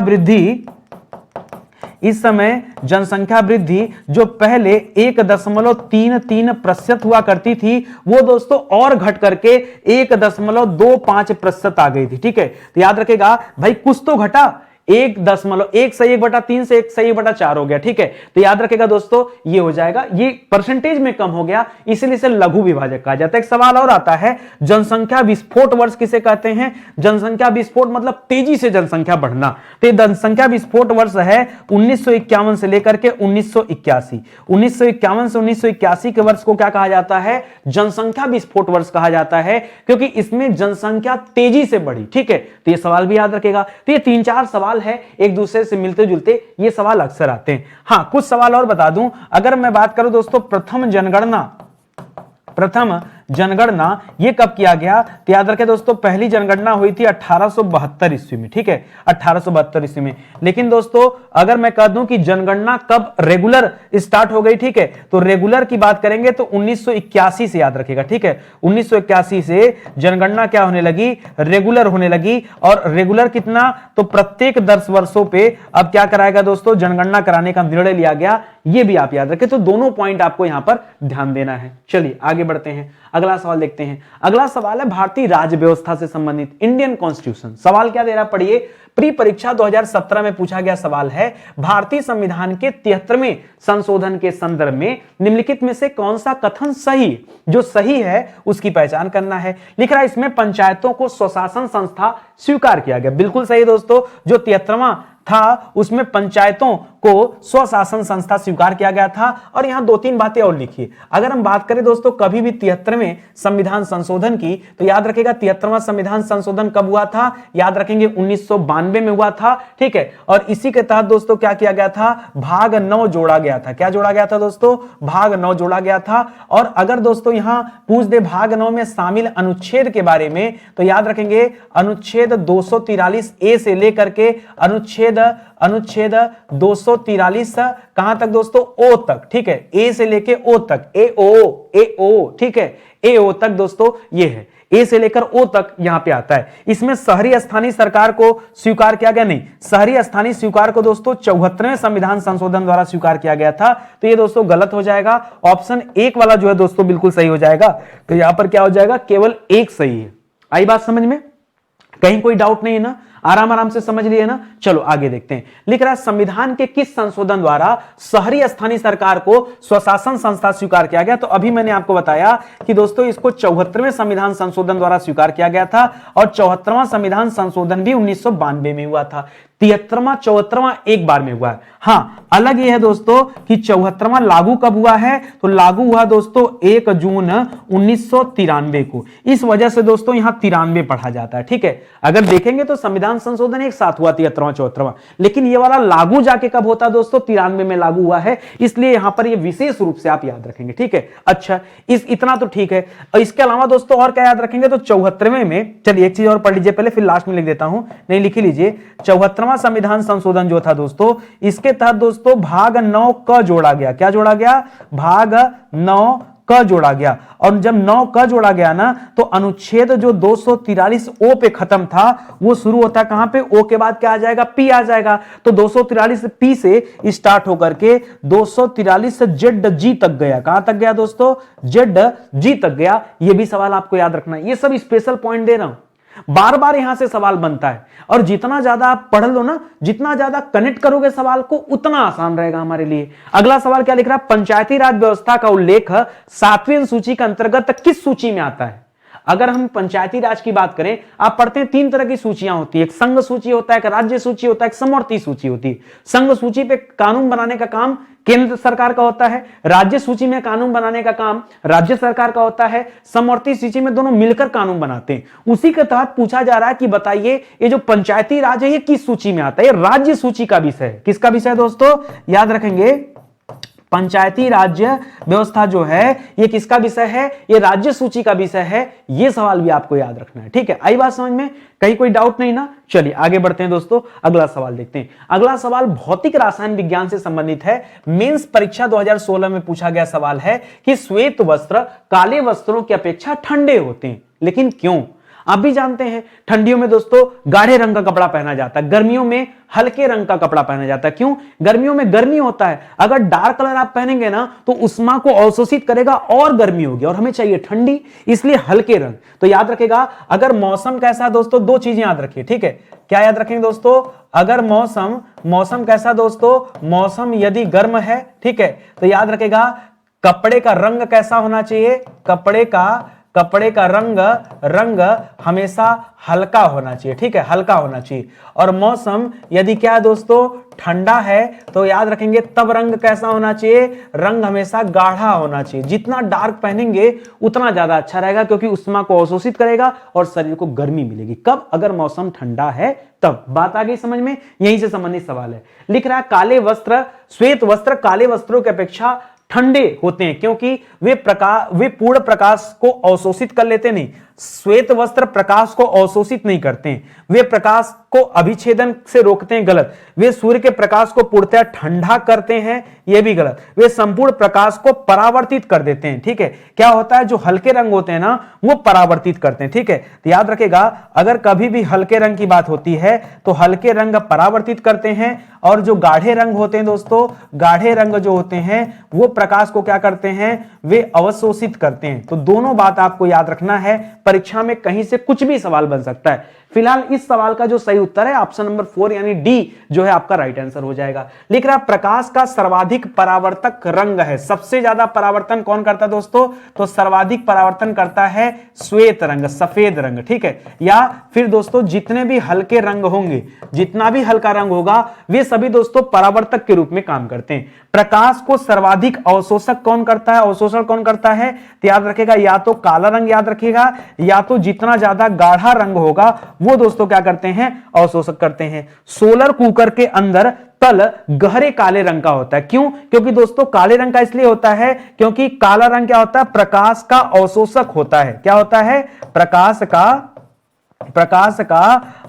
वृद्धि जो पहले 1.33% हुआ करती थी वो दोस्तों और घट करके 1.25% आ गई थी। ठीक है, तो याद रखेगा भाई कुछ तो घटा, 1.1/3 से 1/4 हो गया। ठीक है, तो याद रखेगा दोस्तों ये हो जाएगा, ये परसेंटेज में कम हो गया, इसलिए इसे लघु विभाजक कहा जाता है। एक सवाल और आता है, जनसंख्या विस्फोट वर्ष किसे कहते हैं, जनसंख्या विस्फोट मतलब तेजी से जनसंख्या बढ़ना। तो जनसंख्या विस्फोट वर्ष है 1951 से लेकर के 1981। 1951 से 1981 के वर्ष को क्या कहा जाता है, जनसंख्या विस्फोट वर्ष कहा जाता है, क्योंकि इसमें जनसंख्या तेजी से बढ़ी। ठीक है, तो ये सवाल भी याद रखेगा। तो ये 3-4 सवाल है एक दूसरे से मिलते जुलते, ये सवाल अक्सर आते हैं। हां कुछ सवाल और बता दूं, अगर मैं बात करूं दोस्तों प्रथम जनगणना ये कब किया गया, तो याद रखें दोस्तों पहली जनगणना हुई थी 1872 ईस्वी में। ठीक है, 1872 ईस्वी में। लेकिन दोस्तों अगर मैं कह दूं कि जनगणना कब रेगुलर स्टार्ट हो गई, ठीक है, तो रेगुलर की बात करेंगे तो 1981 से याद रखेगा। ठीक है, 1981 से जनगणना क्या होने लगी, रेगुलर होने लगी। और रेगुलर कितना, तो प्रत्येक 10 वर्षों पे अब क्या कराएगा दोस्तों, जनगणना कराने का निर्णय लिया गया। ये भी आप याद रखें, तो दोनों पॉइंट आपको यहां पर ध्यान देना है। चलिए आगे बढ़ते हैं, अगला सवाल देखते हैं। अगला सवाल है भारतीय राज्य व्यवस्था से संबंधित, इंडियन कॉन्स्टिट्यूशन। सवाल क्या दे रहा, पढ़िए, प्री परीक्षा 2017 में पूछा गया सवाल है, भारतीय संविधान के 73वें संशोधन के संदर्भ में निम्नलिखित में से कौन सा कथन सही, जो सही है उसकी पहचान करना है। लिख रहा है इसमें पंचायतों को स्वशासन संस्था स्वीकार किया गया। बिल्कुल सही दोस्तों, जो 73वां था उसमें पंचायतों को स्वशासन संस्था स्वीकार किया गया था। और यहां 2-3 बातें और लिखिए। अगर हम बात करें दोस्तों कभी भी 73वें संविधान संशोधन की, तो याद रखेगा 73वां संविधान संशोधन कब हुआ था, याद रखेंगे 1992 में हुआ था। ठीक है, और इसी के तहत दोस्तों क्या किया गया था, भाग 9 जोड़ा गया था। क्या जोड़ा गया था दोस्तों, भाग 9 जोड़ा गया था। और अगर दोस्तों यहां पूछ दे भाग 9 में शामिल अनुच्छेद के बारे में, तो याद रखेंगे अनुच्छेद 243 से लेकर के अनुच्छेद 243 कहां तक दोस्तों, ओ तक। ठीक है, ए से लेके ओ तक, ए ओ, ठीक है, ए ओ तक दोस्तों ये है, ए से लेकर ओ तक यहां पे आता है। इसमें शहरी स्थानीय सरकार को स्वीकार किया गया नहीं, शहरी स्थानीय स्वीकार को दोस्तों 74वें संविधान संशोधन द्वारा स्वीकार किया गया था। तो ये दोस्तों गलत हो जाएगा, ऑप्शन 1 वाला जो है दोस्तों बिल्कुल सही हो जाएगा। तो यहां पर क्या हो जाएगा, केवल 1 सही है। आई बात समझ में, कहीं कोई डाउट नहीं है ना, आराम से समझ लिए ना। चलो आगे देखते हैं। लिख रहा है संविधान के किस संशोधन द्वारा शहरी स्थानीय सरकार को स्वशासन संस्था स्वीकार किया गया। तो अभी मैंने आपको बताया कि दोस्तों इसको 74वें संविधान संशोधन द्वारा स्वीकार किया गया था, और 74वां संविधान संशोधन भी 1992 में हुआ था। 73वां 74वां एक बार में हुआ है। हां अलग ये है दोस्तों कि 74वां लागू कब हुआ है, तो लागू हुआ दोस्तों 1 जून 1993 को। इस वजह से दोस्तों यहां 93 पढ़ा जाता है। ठीक है, अगर देखेंगे तो संविधान संशोधन एक साथ हुआ 73वां 74वां, लेकिन ये वाला लागू जाके कब होता दोस्तों, 93 में लागू हुआ है, इसलिए यहां पर ये विशेष रूप से आप याद रखेंगे। ठीक है, अच्छा इतना तो ठीक है। और इसके अलावा दोस्तों और क्या याद रखेंगे, तो 74वें में, चलिए एक चीज और पढ़ लीजिए पहले, फिर लास्ट में लिख देता हूं, नहीं लिख लीजिए। 74वां संविधान संशोधन जो था दोस्तों, इसके तहत दोस्तों भाग 9 क जोड़ा गया। क्या जोड़ा गया, भाग 9 क जोड़ा गया। और जब 9 क जोड़ा गया ना, तो अनुच्छेद जो 243 ओ पे खत्म था वो शुरू होता कहां पे, ओ के बाद क्या आ जाएगा, पी आ जाएगा। तो 243 पी से स्टार्ट होकर के 243 से जेड जी तक गया। कहां तक गया दोस्तों, जेड जी तक गया। ये भी सवाल आपको याद रखना है, ये सब स्पेशल पॉइंट दे रहा हूं, बार बार यहां से सवाल बनता है। और जितना ज्यादा आप पढ़ लो ना, जितना ज्यादा कनेक्ट करोगे सवाल को, उतना आसान रहेगा हमारे लिए। अगला सवाल क्या लिख रहा है, पंचायती राज व्यवस्था का उल्लेख 7वीं सूची के अंतर्गत किस सूची में आता है। अगर हम पंचायती राज की बात करें, आप पढ़ते हैं 3 तरह की सूचियां होती है, एक संघ सूची होता है, एक राज्य सूची होता है, एक समवर्ती सूची होती है। संघ सूची पे कानून बनाने का काम केंद्र सरकार का होता है, राज्य सूची में कानून बनाने का काम राज्य सरकार का होता है, समवर्ती सूची में दोनों मिलकर कानून बनाते हैं। उसी के तहत पूछा जा रहा है कि बताइए ये जो पंचायती राज है ये किस सूची में आता है? ये राज्य सूची का विषय है। किसका विषय है दोस्तों? याद रखेंगे, पंचायती राज्य व्यवस्था जो है ये किसका विषय है? ये राज्य सूची का विषय है। ये सवाल भी आपको याद रखना है, ठीक है? आई बात समझ में? कहीं कोई डाउट नहीं ना? चलिए आगे बढ़ते हैं दोस्तों, अगला सवाल देखते हैं। अगला सवाल भौतिक रसायन विज्ञान से संबंधित है। मेंस परीक्षा 2016 में पूछा गया सवाल है कि श्वेत वस्त्र काले वस्त्रों की अपेक्षा ठंडे होते हैं, लेकिन क्यों? आप भी जानते हैं ठंडियों में दोस्तों गाढ़े रंग का कपड़ा पहना जाता है, गर्मियों में हल्के रंग का कपड़ा पहना जाता है। क्यों? गर्मियों में गर्मी होता है, अगर डार्क कलर आप पहनेंगे ना तो उष्मा को अवशोषित करेगा और गर्मी होगी, और हमें चाहिए ठंडी, इसलिए हल्के रंग। तो याद रखेगा, अगर मौसम कैसा दोस्तों, 2 चीजें याद रखिए, ठीक है? क्या याद रखेंगे दोस्तों? अगर मौसम कैसा दोस्तों, मौसम यदि गर्म है, ठीक है, तो याद रखेगा कपड़े का रंग कैसा होना चाहिए? कपड़े का रंग हमेशा हल्का होना चाहिए, ठीक है? हल्का होना चाहिए। और मौसम यदि क्या है दोस्तों, ठंडा है, तो याद रखेंगे तब रंग कैसा होना चाहिए? रंग हमेशा गाढ़ा होना चाहिए। जितना डार्क पहनेंगे उतना ज्यादा अच्छा रहेगा, क्योंकि उष्मा को अवशोषित करेगा और शरीर को गर्मी मिलेगी। कब? अगर मौसम ठंडा है तब। बात आ गई समझ में? यहीं से संबंधित सवाल है। लिख रहा है काले वस्त्र, श्वेत वस्त्र काले वस्त्रों की अपेक्षा ठंडे होते हैं क्योंकि वे पूर्ण प्रकाश को अवशोषित कर लेते नहीं। श्वेत वस्त्र प्रकाश को अवशोषित नहीं करते हैं, वे प्रकाश को अभिछेदन से रोकते हैं, गलत। वे सूर्य के प्रकाश को पूर्णतः ठंडा करते हैं, यह भी गलत। वे संपूर्ण प्रकाश को परावर्तित कर देते हैं, ठीक है? क्या होता है, जो हल्के रंग होते हैं ना वो परावर्तित करते हैं, ठीक है? तो याद रखेगा, अगर कभी भी हल्के रंग की बात होती है तो हल्के रंग परावर्तित करते हैं, और जो गाढ़े रंग होते हैं दोस्तों, गाढ़े रंग जो होते हैं वो प्रकाश को क्या करते हैं? वे अवशोषित करते हैं। तो दोनों बात आपको याद रखना है, परीक्षा में कहीं से कुछ भी सवाल बन सकता है। फिलहाल इस सवाल का जो सही उत्तर है ऑप्शन नंबर 4 यानी डी जो है आपका राइट आंसर हो जाएगा। लिख रहा है प्रकाश का सर्वाधिक परावर्तक रंग है। सबसे ज्यादा परावर्तन कौन करता है दोस्तों? तो सर्वाधिक परावर्तन करता है श्वेत रंग, सफेद रंग, ठीक है? या फिर दोस्तों जितने भी हल्के रंग होंगे, जितना भी हल्का रंग होगा, वे सभी दोस्तों परावर्तक के रूप में काम करते हैं। प्रकाश को सर्वाधिक अवशोषक कौन करता है? अवशोषण कौन करता है? तो याद रखेगा, या तो काला रंग याद रखिएगा, या तो जितना ज्यादा गाढ़ा रंग होगा वो दोस्तों क्या करते हैं? अवशोषक करते हैं। सोलर कुकर के अंदर तल गहरे काले रंग का होता है। क्यों? क्योंकि दोस्तों काले रंग का इसलिए होता है क्योंकि काला रंग क्या होता है? प्रकाश का अवशोषक होता है। क्या होता है? प्रकाश का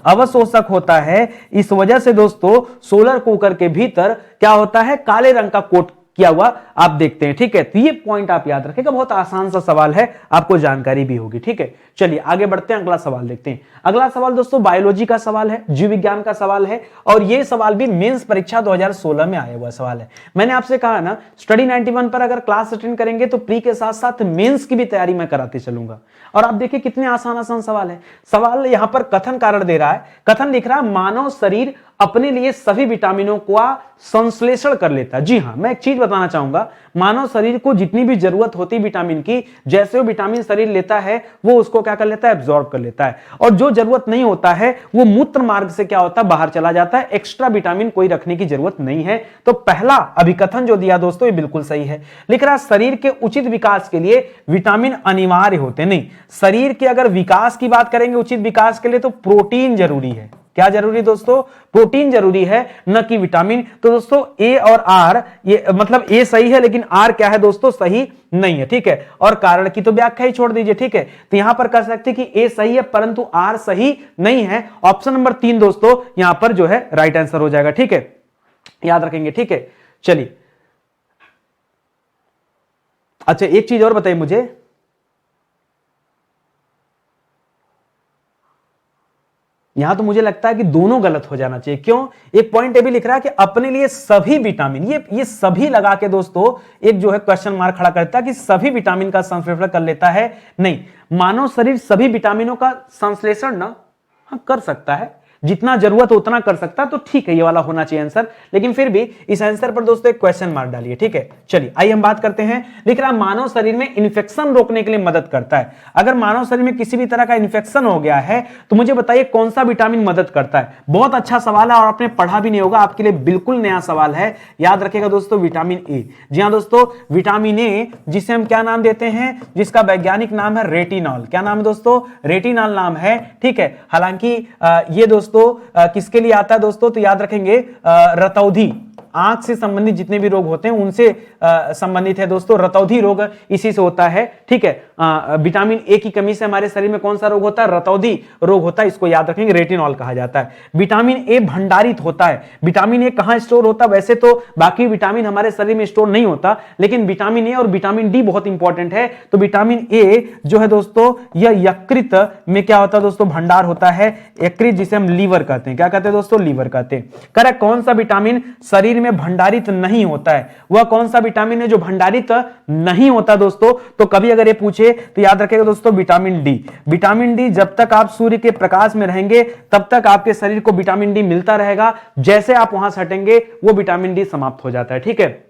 अवशोषक होता है। इस वजह से दोस्तों सोलर कुकर के भीतर क्या होता है? काले रंग का कोट किया हुआ आप देखते हैं, ठीक है? तो ये पॉइंट आप याद रखेगा, बहुत आसान सा सवाल है, आपको जानकारी भी होगी, ठीक है? चलिए आगे बढ़ते हैं, अगला सवाल देखते हैं। अगला सवाल दोस्तों बायोलॉजी का सवाल है, जीव विज्ञान का सवाल है, और ये सवाल भी मेंस परीक्षा 2016 में आया हुआ सवाल है। मैंने आपसे कहा ना, स्टडी 91 पर अगर क्लास अटेंड करेंगे तो प्री के साथ साथ मेंस की भी तैयारी मैं कराते चलूंगा। और आप देखिए कितने आसान आसान सवाल है। सवाल यहां पर कथन कारण दे रहा है, कथन लिख रहा है मानव शरीर अपने लिए सभी विटामिनों का संश्लेषण कर लेता है। जी हां, मैं एक चीज बताना चाहूंगा, मानव शरीर को जितनी भी जरूरत होती है विटामिन की, जैसे वो विटामिन शरीर लेता है वो उसको क्या कर लेता है? एब्जॉर्ब कर लेता है। और जो जरूरत नहीं होता है वो मूत्र मार्ग से क्या होता है? बाहर चला जाता है। एक्स्ट्रा विटामिन कोई रखने की जरूरत नहीं है। तो पहला अभिकथन जो दिया दोस्तों ये बिल्कुल सही है। लिख रहा है शरीर के उचित विकास के लिए विटामिन अनिवार्य होते नहीं। शरीर के अगर विकास की बात करेंगे, उचित विकास के लिए, तो प्रोटीन जरूरी है। क्या जरूरी दोस्तों? प्रोटीन जरूरी है, न कि विटामिन। तो दोस्तों ए और आर, ये मतलब ए सही है लेकिन आर क्या है दोस्तों? सही नहीं है, ठीक है? और कारण की तो व्याख्या ही छोड़ दीजिए, ठीक है? तो यहां पर कह सकते हैं कि ए सही है परंतु आर सही नहीं है। ऑप्शन नंबर 3 दोस्तों यहां पर जो है राइट आंसर हो जाएगा, ठीक है? याद रखेंगे, ठीक है? चलिए, अच्छा एक चीज और बताइए मुझे, यहां तो मुझे लगता है कि दोनों गलत हो जाना चाहिए। क्यों? एक पॉइंट ये भी लिख रहा है कि अपने लिए सभी विटामिन, ये सभी लगा के दोस्तों एक जो है क्वेश्चन मार्क खड़ा करता है कि सभी विटामिन का संश्लेषण कर लेता है। नहीं, मानव शरीर सभी विटामिनों का संश्लेषण ना हाँ कर सकता है। जितना जरूरत हो उतना कर सकता तो ठीक है, ये वाला होना चाहिए आंसर, लेकिन फिर भी इस आंसर पर दोस्तों एक क्वेश्चन मार्क डालिए। ठीक है, चलिए आइए हम बात करते हैं। लिख रहा मानव शरीर में इन्फेक्शन रोकने के लिए मदद करता है। अगर मानव शरीर में किसी भी तरह का इन्फेक्शन हो गया है तो मुझे बताइए कौन सा विटामिन मदद करता है। बहुत अच्छा सवाल है और आपने पढ़ा भी नहीं होगा, आपके लिए बिल्कुल नया सवाल है। याद रखिएगा दोस्तों, विटामिन ए। जी हां दोस्तों, विटामिन ए जिसे हम क्या नाम देते हैं, जिसका वैज्ञानिक नाम है रेटिनॉल। क्या नाम है दोस्तों? रेटिनॉल नाम है। ठीक है, हालांकि ये दोस्तों किसके लिए आता है दोस्तों, तो याद रखेंगे रतौंधी, आंख से संबंधित जितने भी रोग होते हैं उनसे संबंधित है दोस्तों। रतौंधी रोग इसी से होता है। ठीक है, विटामिन ए की कमी से हमारे शरीर में कौन सा रोग होता है? रतौंधी रोग होता है, इसको याद रखेंगे, रेटिनॉल कहा जाता है। विटामिन ए भंडारित होता है। विटामिन ए कहां स्टोर होता है? वैसे तो बाकी विटामिन हमारे शरीर में स्टोर नहीं होता, लेकिन विटामिन ए और विटामिन डी बहुत इंपॉर्टेंट है। तो विटामिन ए जो है दोस्तों, यह यकृत में क्या होता है दोस्तों? भंडार होता है। यकृत जिसे हम लीवर कहते हैं, क्या कहते हैं दोस्तों? लीवर कहते हैं। करेक्ट। कौन सा विटामिन शरीर में भंडारित नहीं होता है? वह कौन सा विटामिन है जो भंडारित नहीं होता दोस्तों? तो कभी अगर ये पूछे तो याद रखिएगा दोस्तों, विटामिन डी। विटामिन डी, जब तक आप सूर्य के प्रकाश में रहेंगे तब तक आपके शरीर को विटामिन डी मिलता रहेगा। जैसे आप वहां से हटेंगे वो विटामिन डी समाप्त हो जाता है। ठीक है,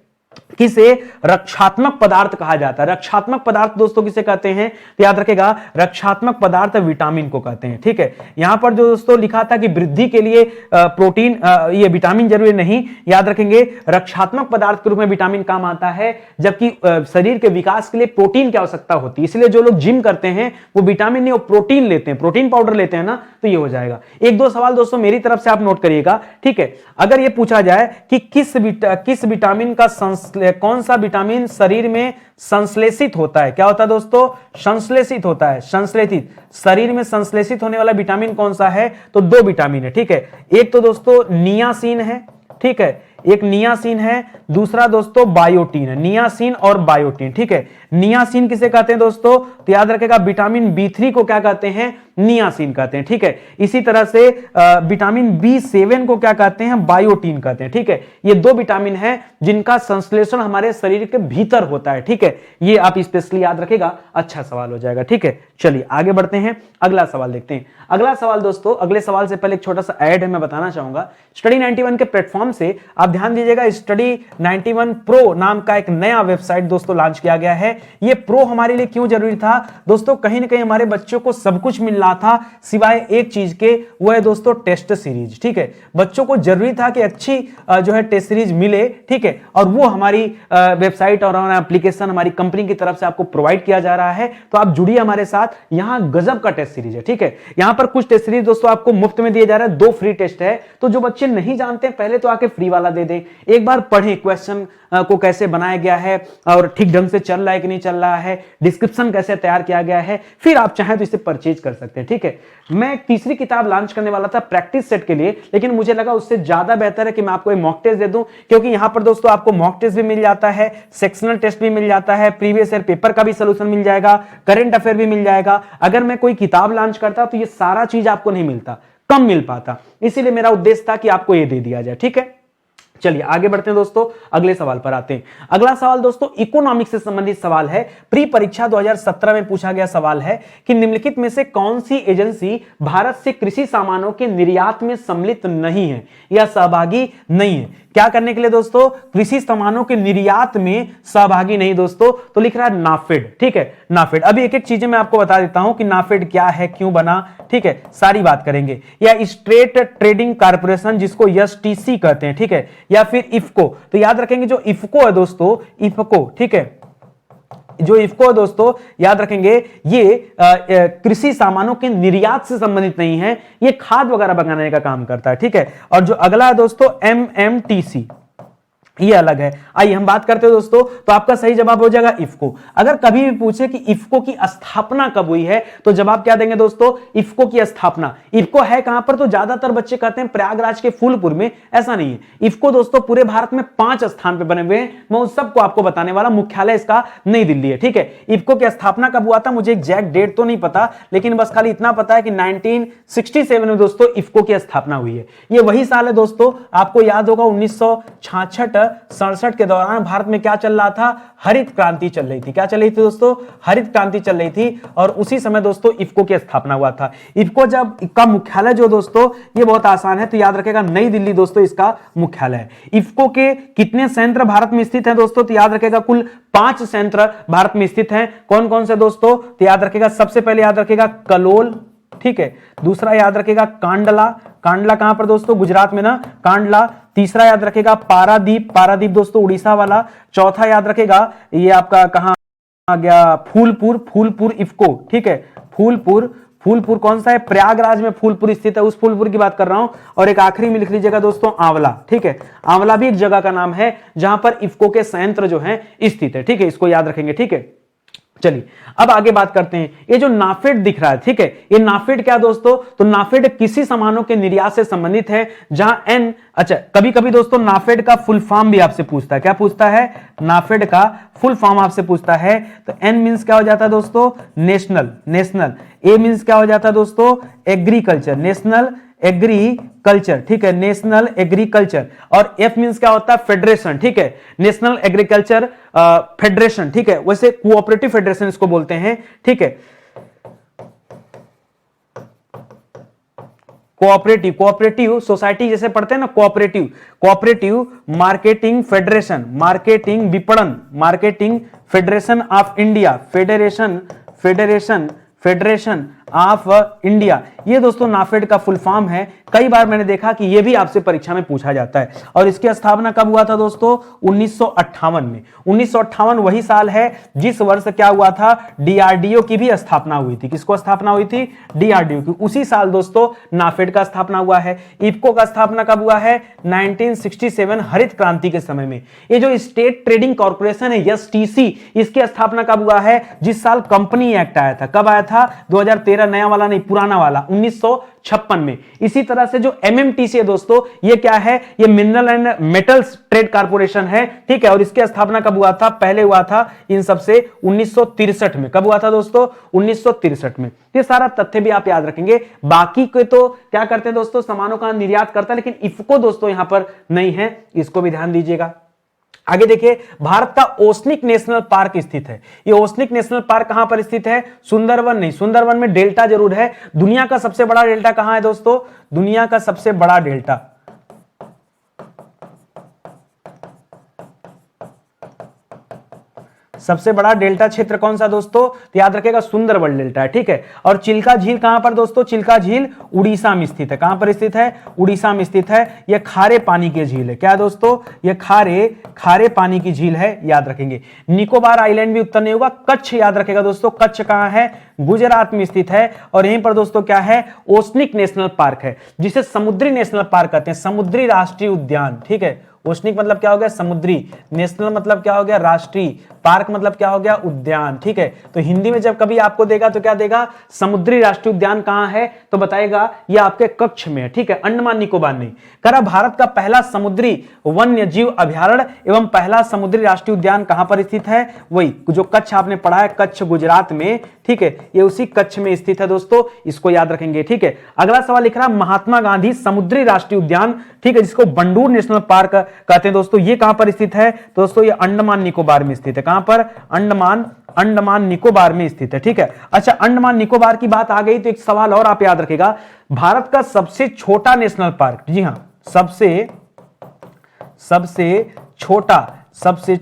किसे रक्षात्मक पदार्थ कहा जाता है? रक्षात्मक पदार्थ दोस्तों किसे कहते हैं? तो याद रखेगा, रक्षात्मक पदार्थ विटामिन को कहते हैं। ठीक है, यहां पर जो दोस्तों लिखा था कि वृद्धि के लिए प्रोटीन, ये विटामिन जरूरी नहीं, याद रखेंगे रक्षात्मक पदार्थ के रूप में विटामिन काम आता है, जबकि शरीर के विकास के लिए प्रोटीन की आवश्यकता होती है। इसलिए जो लोग जिम करते हैं वो विटामिन नहीं, वो प्रोटीन लेते हैं, प्रोटीन पाउडर लेते हैं ना, तो ये हो जाएगा। एक दो सवाल दोस्तों मेरी तरफ से आप नोट करिएगा। ठीक है, अगर ये पूछा जाए कि किस विटामिन का कौन सा विटामिन शरीर में संश्लेषित होता है? क्या होता है दोस्तों? संश्लेषित होता है। संश्लेषित, शरीर में संश्लेषित होने वाला विटामिन कौन सा है? तो दो विटामिन है। ठीक है, एक तो दोस्तों नियासिन है। ठीक है, एक नियासिन है, दूसरा दोस्तों बायोटीन है। नियासिन और बायोटीन। ठीक है, नियासिन किसे कहते हैं दोस्तों? तो याद रखेगा विटामिन B3 को क्या कहते हैं? नियासिन कहते हैं। ठीक है, इसी तरह से विटामिन B7 को क्या कहते हैं? बायोटीन कहते हैं। ठीक है, ये दो विटामिन है जिनका संश्लेषण हमारे शरीर के भीतर होता है। ठीक है, ये आप स्पेशली याद रखेगा, अच्छा सवाल हो जाएगा। ठीक है, चलिए आगे बढ़ते हैं, अगला सवाल देखते हैं। अगला सवाल दोस्तों, अगले सवाल से पहले एक छोटा सा ऐड है, मैं बताना चाहूंगा। स्टडी 91 के प्लेटफॉर्म से आप ध्यान दीजिएगा, स्टडी 91 प्रो नाम का एक नया वेबसाइट दोस्तों लॉन्च किया गया है। ये प्रो हमारे लिए क्यों जरूरी था दोस्तों? कहीं ना कहीं हमारे बच्चों को सब कुछ मिल रहा था सिवाय एक चीज के, वो है दोस्तों टेस्ट सीरीज। ठीक है, बच्चों को जरूरी था कि अच्छी जो है टेस्ट सीरीज मिले। ठीक है, और वो हमारी वेबसाइट और हमारा एप्लीकेशन हमारी कंपनी की तरफ से आपको प्रोवाइड किया जा रहा है। तो आप जुड़िए हमारे साथ, यहां गजब का टेस्ट सीरीज है। ठीक है, यहां पर कुछ टेस्ट सीरीज दोस्तों आपको मुफ्त में दिए जा रहा है, 2 फ्री टेस्ट है। तो जो बच्चे नहीं जानते पहले तो आके फ्री वाला दे दें, एक बार पढ़ें क्वेश्चन को कैसे बनाया गया है और ठीक ढंग से चल रहा है कि नहीं चल रहा है, डिस्क्रिप्शन कैसे तैयार किया गया है, फिर आप चाहें तो इसे परचेज कर सकते हैं। ठीक है, मैं एक तीसरी किताब लॉन्च करने वाला था प्रैक्टिस सेट के लिए, लेकिन मुझे लगा उससे ज्यादा बेहतर है कि मैं आपको एक मॉक टेस्ट दे दूं, क्योंकि यहां पर दोस्तों आपको मॉक टेस्ट भी मिल जाता है, सेक्शनल टेस्ट भी मिल जाता है, प्रीवियस ईयर पेपर का भी सोल्यूशन मिल जाएगा, करंट अफेयर भी मिल जाएगा। अगर मैं कोई किताब लॉन्च करता तो ये सारा चीज आपको नहीं मिलता, कम मिल पाता, इसीलिए मेरा उद्देश्य था कि आपको ये दे दिया जाए। ठीक है, चलिए आगे बढ़ते हैं दोस्तों, अगले सवाल पर आते हैं। अगला सवाल दोस्तों इकोनॉमिक्स से संबंधित सवाल है। प्री परीक्षा 2017 में पूछा गया सवाल है कि निम्नलिखित में से कौन सी एजेंसी भारत से कृषि सामानों के निर्यात में सम्मिलित नहीं है या सहभागी नहीं है? क्या करने के लिए दोस्तों? कृषि सामानों के निर्यात में सहभागी नहीं दोस्तों, तो लिख रहा है नाफेड। ठीक है, नाफेड। अभी एक एक चीजें मैं आपको बता देता हूं कि नाफेड क्या है, क्यों बना। ठीक है, सारी बात करेंगे। या स्ट्रेट ट्रेडिंग कॉर्पोरेशन जिसको STC कहते हैं। ठीक है, या फिर इफको। तो याद रखेंगे जो इफको है दोस्तों, इफको, ठीक है, जो इफको है दोस्तों याद रखेंगे, ये कृषि सामानों के निर्यात से संबंधित नहीं है, ये खाद वगैरह बनाने का काम करता है। ठीक है, और जो अगला है दोस्तों MMTC, ये अलग है। आइए हम बात करते हैं दोस्तों, तो आपका सही जवाब हो जाएगा इफको। अगर कभी भी पूछे कि इफको की स्थापना कब हुई है तो जवाब क्या देंगे दोस्तों? इफको की स्थापना। इफको है कहां पर? तो ज्यादातर बच्चे कहते हैं प्रयागराज के फूलपुर में, ऐसा नहीं है। इफको दोस्तों पूरे भारत में 5 स्थान पे बने हुए हैं, मैं उन सबको आपको बताने वाला। मुख्यालय इसका नई दिल्ली है। ठीक है, इफको की स्थापना कब हुआ था मुझे एग्जैक्ट डेट तो नहीं पता, लेकिन बस खाली इतना पता है कि 1967 में दोस्तों इफको की स्थापना हुई है। ये वही साल है दोस्तों, आपको याद होगा 1966 1967 के दौरान भारत में क्या चल रहा था, हरित क्रांति चल रही थी। क्या चल रही थी दोस्तों, हरित क्रांति चल रही थी। और उसी समय दोस्तों इफको की स्थापना हुआ था। इफको जब का मुख्यालय जो दोस्तों, ये बहुत आसान है तो याद रखेगा, नई दिल्ली दोस्तों इसका मुख्यालय है। इफको के कितने संयंत्र भारत में स्थित है दोस्तों, तो याद रखेगा कुल 5 संयंत्र भारत में स्थित हैं। कौन कौन से दोस्तों, तो याद रखेगा सबसे पहले याद रखेगा कलोल, ठीक है। दूसरा याद रखेगा कांडला, कांडला कहां पर दोस्तों, गुजरात में ना, कांडला। तीसरा याद रखेगा पारादीप, पारादीप दोस्तों उड़ीसा वाला। चौथा याद रखेगा ये आपका कहां आ गया, फूलपुर, फूलपुर इफको, ठीक है। फूलपुर, फूलपुर कौन सा है, प्रयागराज में फूलपुर स्थित है, उस फूलपुर की बात कर रहा हूं। और एक आखिरी में लिख लीजिएगा दोस्तों आंवला, ठीक है। आंवला भी एक जगह का नाम है जहां पर इफको के संयंत्र जो है स्थित है, ठीक है। इसको याद रखेंगे, ठीक है। चलिए अब आगे बात करते हैं। ये जो नाफेड दिख रहा है, ठीक है, ये नाफेड क्या दोस्तों, तो नाफेड किसी सामानों के निर्यात से संबंधित है जहां एन, अच्छा कभी कभी दोस्तों नाफेड का फुल फॉर्म भी आपसे पूछता है। क्या पूछता है, नाफेड का फुल फॉर्म आपसे पूछता है। तो एन मींस क्या हो जाता है दोस्तों, नेशनल, नेशनल। ए मींस क्या हो जाता है दोस्तों, एग्रीकल्चर, नेशनल एग्रीकल्चर, ठीक है, नेशनल एग्रीकल्चर। और एफ मींस क्या होता है, फेडरेशन, ठीक है, नेशनल एग्रीकल्चर फेडरेशन, ठीक है। वैसे कोऑपरेटिव फेडरेशन इसको बोलते हैं, ठीक है। कोऑपरेटिव, कोऑपरेटिव सोसाइटी जैसे पढ़ते हैं ना, cooperative, cooperative marketing federation, marketing विपणन, marketing federation of India, federation, federation, federation of India. ये दोस्तों नाफेड का फुल फॉर्म है। कई बार मैंने देखा कि ये भी आपसे परीक्षा में पूछा जाता है। और इसकी स्थापना कब हुआ था दोस्तों, 1958 में। 1958 वही साल है जिस वर्ष क्या हुआ था, डीआरडीओ की भी स्थापना हुई थी। किसको स्थापना हुई थी, डीआरडीओ की। उसी साल दोस्तों नाफेड का स्थापना हुआ है। इफको का स्थापना कब हुआ है, 1967 हरित क्रांति के समय में। ये जो स्टेट ट्रेडिंग कॉर्पोरेशन है एसटीसी, इसकी स्थापना कब हुआ है, जिस साल कंपनी एक्ट आया था। कब आया था, 2013, नया वाला नहीं, पुराना वाला, 1956 में। इसी तरह से जो एमएमटीसी है दोस्तों, ये क्या है, ये mineral and metals trade corporation है, ठीक है। और इसकी स्थापना कब हुआ था, पहले हुआ था इन सबसे 1963 में। कब हुआ था दोस्तों, 1963 में। ये सारा तथ्य भी आप याद रखेंगे। बाकी के तो क्या करते हैं दोस्तों, सामानों का निर्यात करता है, लेकिन इफको दोस्तों यहां पर नहीं है, इसको भी ध्यान दीजिएगा। आगे देखिए, भारत का ओसनिक नेशनल पार्क स्थित है। ये ओसनिक नेशनल पार्क कहां पर स्थित है, सुंदरवन नहीं, सुंदरवन में डेल्टा जरूर है। दुनिया का सबसे बड़ा डेल्टा कहां है दोस्तों, दुनिया का सबसे बड़ा डेल्टा, सबसे बड़ा डेल्टा क्षेत्र कौन सा दोस्तों, तो याद रखेगा सुंदरबन डेल्टा है, ठीक है। और चिल्का झील कहां पर दोस्तों, चिल्का झील उड़ीसा में स्थित है। कहां पर स्थित है, उड़ीसा में स्थित है। यह खारे पानी की झील है। क्या दोस्तों, यह खारे पानी की झील है, याद रखेंगे। निकोबार आइलैंड भी उत्तर नहीं होगा। कच्छ याद रखेगा दोस्तों, कच्छ कहां है, गुजरात में स्थित है। और यहीं पर दोस्तों क्या है, ओसनिक नेशनल पार्क है, जिसे समुद्री नेशनल पार्क कहते हैं, समुद्री राष्ट्रीय उद्यान, ठीक है। ओसनिक मतलब क्या हो गया, समुद्री, नेशनल मतलब क्या हो गया, राष्ट्रीय, पार्क मतलब क्या हो गया, उद्यान, ठीक है। तो हिंदी में जब कभी आपको देगा तो क्या देगा, समुद्री राष्ट्रीय उद्यान कहां है, तो बताएगा ये आपके कच्छ में है, ठीक है, अंडमान निकोबार नहीं। करा भारत का पहला समुद्री वन्य जीव अभयारण्य एवं पहला समुद्री राष्ट्रीय उद्यान कहां पर स्थित है, वही जो कच्छ आपने पढ़ा है, कच्छ गुजरात में, ठीक है। ये उसी कच्छ में स्थित है दोस्तों, इसको याद रखेंगे, ठीक है। अगला सवाल लिख रहा महात्मा गांधी समुद्री राष्ट्रीय उद्यान, ठीक है, जिसको बंडूर नेशनल पार्क कहते हैं दोस्तों, ये कहां पर स्थित है, तो दोस्तों ये अंडमान निकोबार में स्थित है। कहां पर, अंडमान निकोबार में स्थित है, ठीक है। अच्छा, अंडमान निकोबार की बात आ गई तो एक सवाल और आप याद रखेगा, भारत का सबसे छोटा नेशनल पार्क, जी हां, सबसे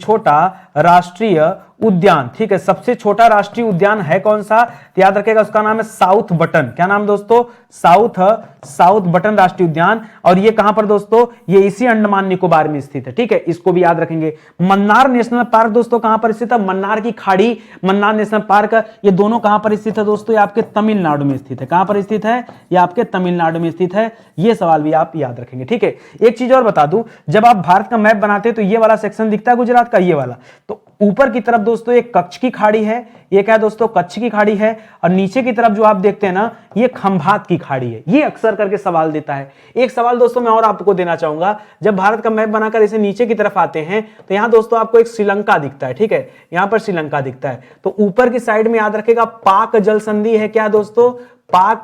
छोटा राष्ट्रीय उद्यान, ठीक है, सबसे छोटा राष्ट्रीय उद्यान है कौन सा, तो याद रखेगा उसका नाम है साउथ बटन। क्या नाम दोस्तों, साउथ बटन राष्ट्रीय उद्यान। और ये कहां पर दोस्तों, ये इसी अंडमान निकोबार में स्थित है, ठीक है, इसको भी याद रखेंगे। मन्नार नेशनल पार्क दोस्तों कहां पर स्थित है, मन्नार की खाड़ी, मन्नार नेशनल पार्क, ये दोनों कहां पर स्थित है दोस्तों, ये आपके तमिलनाडु में स्थित है। कहां पर स्थित है, ये आपके तमिलनाडु में स्थित है। ये सवाल भी आप याद रखेंगे, ठीक है। एक चीज और बता दूं, जब आप भारत का मैप बनाते हैं तो ये वाला सेक्शन दिखता है गुजरात का, ये वाला, तो ऊपर की तरफ दोस्तों एक कच्छ की खाड़ी है, ये क्या है दोस्तों, कच्छ की खाड़ी है। और नीचे की तरफ जो आप देखते हैं ना, ये खंभात की खाड़ी है। ये अक्सर करके सवाल देता है। एक सवाल दोस्तों मैं और आपको देना चाहूंगा, जब भारत का मैप बनाकर इसे नीचे की तरफ आते हैं तो यहां दोस्तों आपको एक श्रीलंका दिखता है, ठीक है, यहां पर श्रीलंका दिखता है। तो ऊपर की साइड में याद रखेगा पाक जल संधि है, क्या दोस्तों, पाक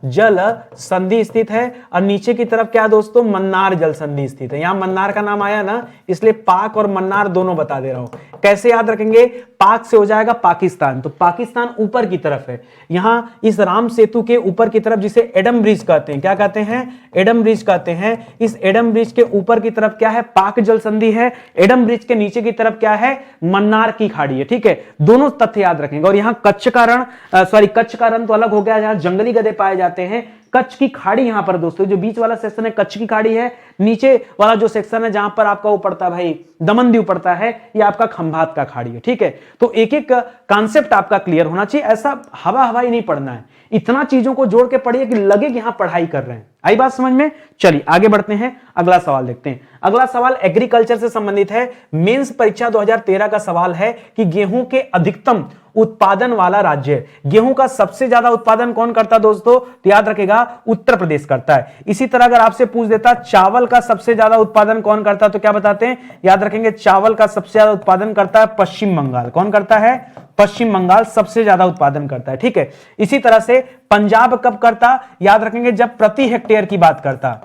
जल संधि स्थित है और नीचे की तरफ क्या दोस्तों, मन्नार जल संधि स्थित है। यहां मन्नार का नाम आया ना, इसलिए पाक और मन्नार दोनों बता दे रहा हूं। कैसे याद रखेंगे, पाक से हो जाएगा पाकिस्तान, तो पाकिस्तान ऊपर की तरफ है। यहां इस राम सेतु के ऊपर की तरफ, जिसे एडम ब्रिज कहते हैं, क्या कहते हैं, एडम ब्रिज कहते हैं। इस एडम ब्रिज के ऊपर की तरफ क्या है, पाक जल संधि है। एडम ब्रिज के नीचे की तरफ क्या है, मन्नार की खाड़ी है। ठीक है, दोनों तथ्य याद रखेंगे। और यहां कच्छ का रण, कच्छ का रण तो अलग हो गया, जहां जंगली गधे पाए जाते हैं। कच्छ की खाड़ी यहां पर दोस्तों, जो बीच वाला सेक्शन है कच्छ की खाड़ी है, नीचे वाला जो सेक्शन है जहां पर आपका वो पड़ता है भाई दमन दीव पड़ता है, ये आपका खंभात का खाड़ी है। ठीक है, तो एक एक कॉन्सेप्ट आपका क्लियर होना चाहिए, ऐसा हवा हवाई नहीं पढ़ना है, इतना चीजों को जोड़ के पढ़िए कि लगे कि यहां पढ़ाई कर रहे हैं। आई बात समझ में? चलिए आगे बढ़ते हैं, अगला सवाल देखते हैं। अगला सवाल एग्रीकल्चर से संबंधित है। मेंस परीक्षा 2013 का सवाल है कि गेहूं के अधिकतम उत्पादन वाला राज्य, गेहूं का सबसे ज्यादा उत्पादन कौन करता है दोस्तों, तो याद रखेगा उत्तर प्रदेश करता है। इसी तरह अगर आपसे पूछ देता चावल का सबसे ज्यादा उत्पादन कौन करता है, तो क्या बताते हैं, याद रखेंगे चावल का सबसे ज्यादा उत्पादन करता है पश्चिम बंगाल। कौन करता है, पश्चिम बंगाल सबसे ज्यादा उत्पादन करता है। ठीक है, इसी तरह से पंजाब कब करता, याद रखेंगे जब प्रति हेक्टेयर की बात करता।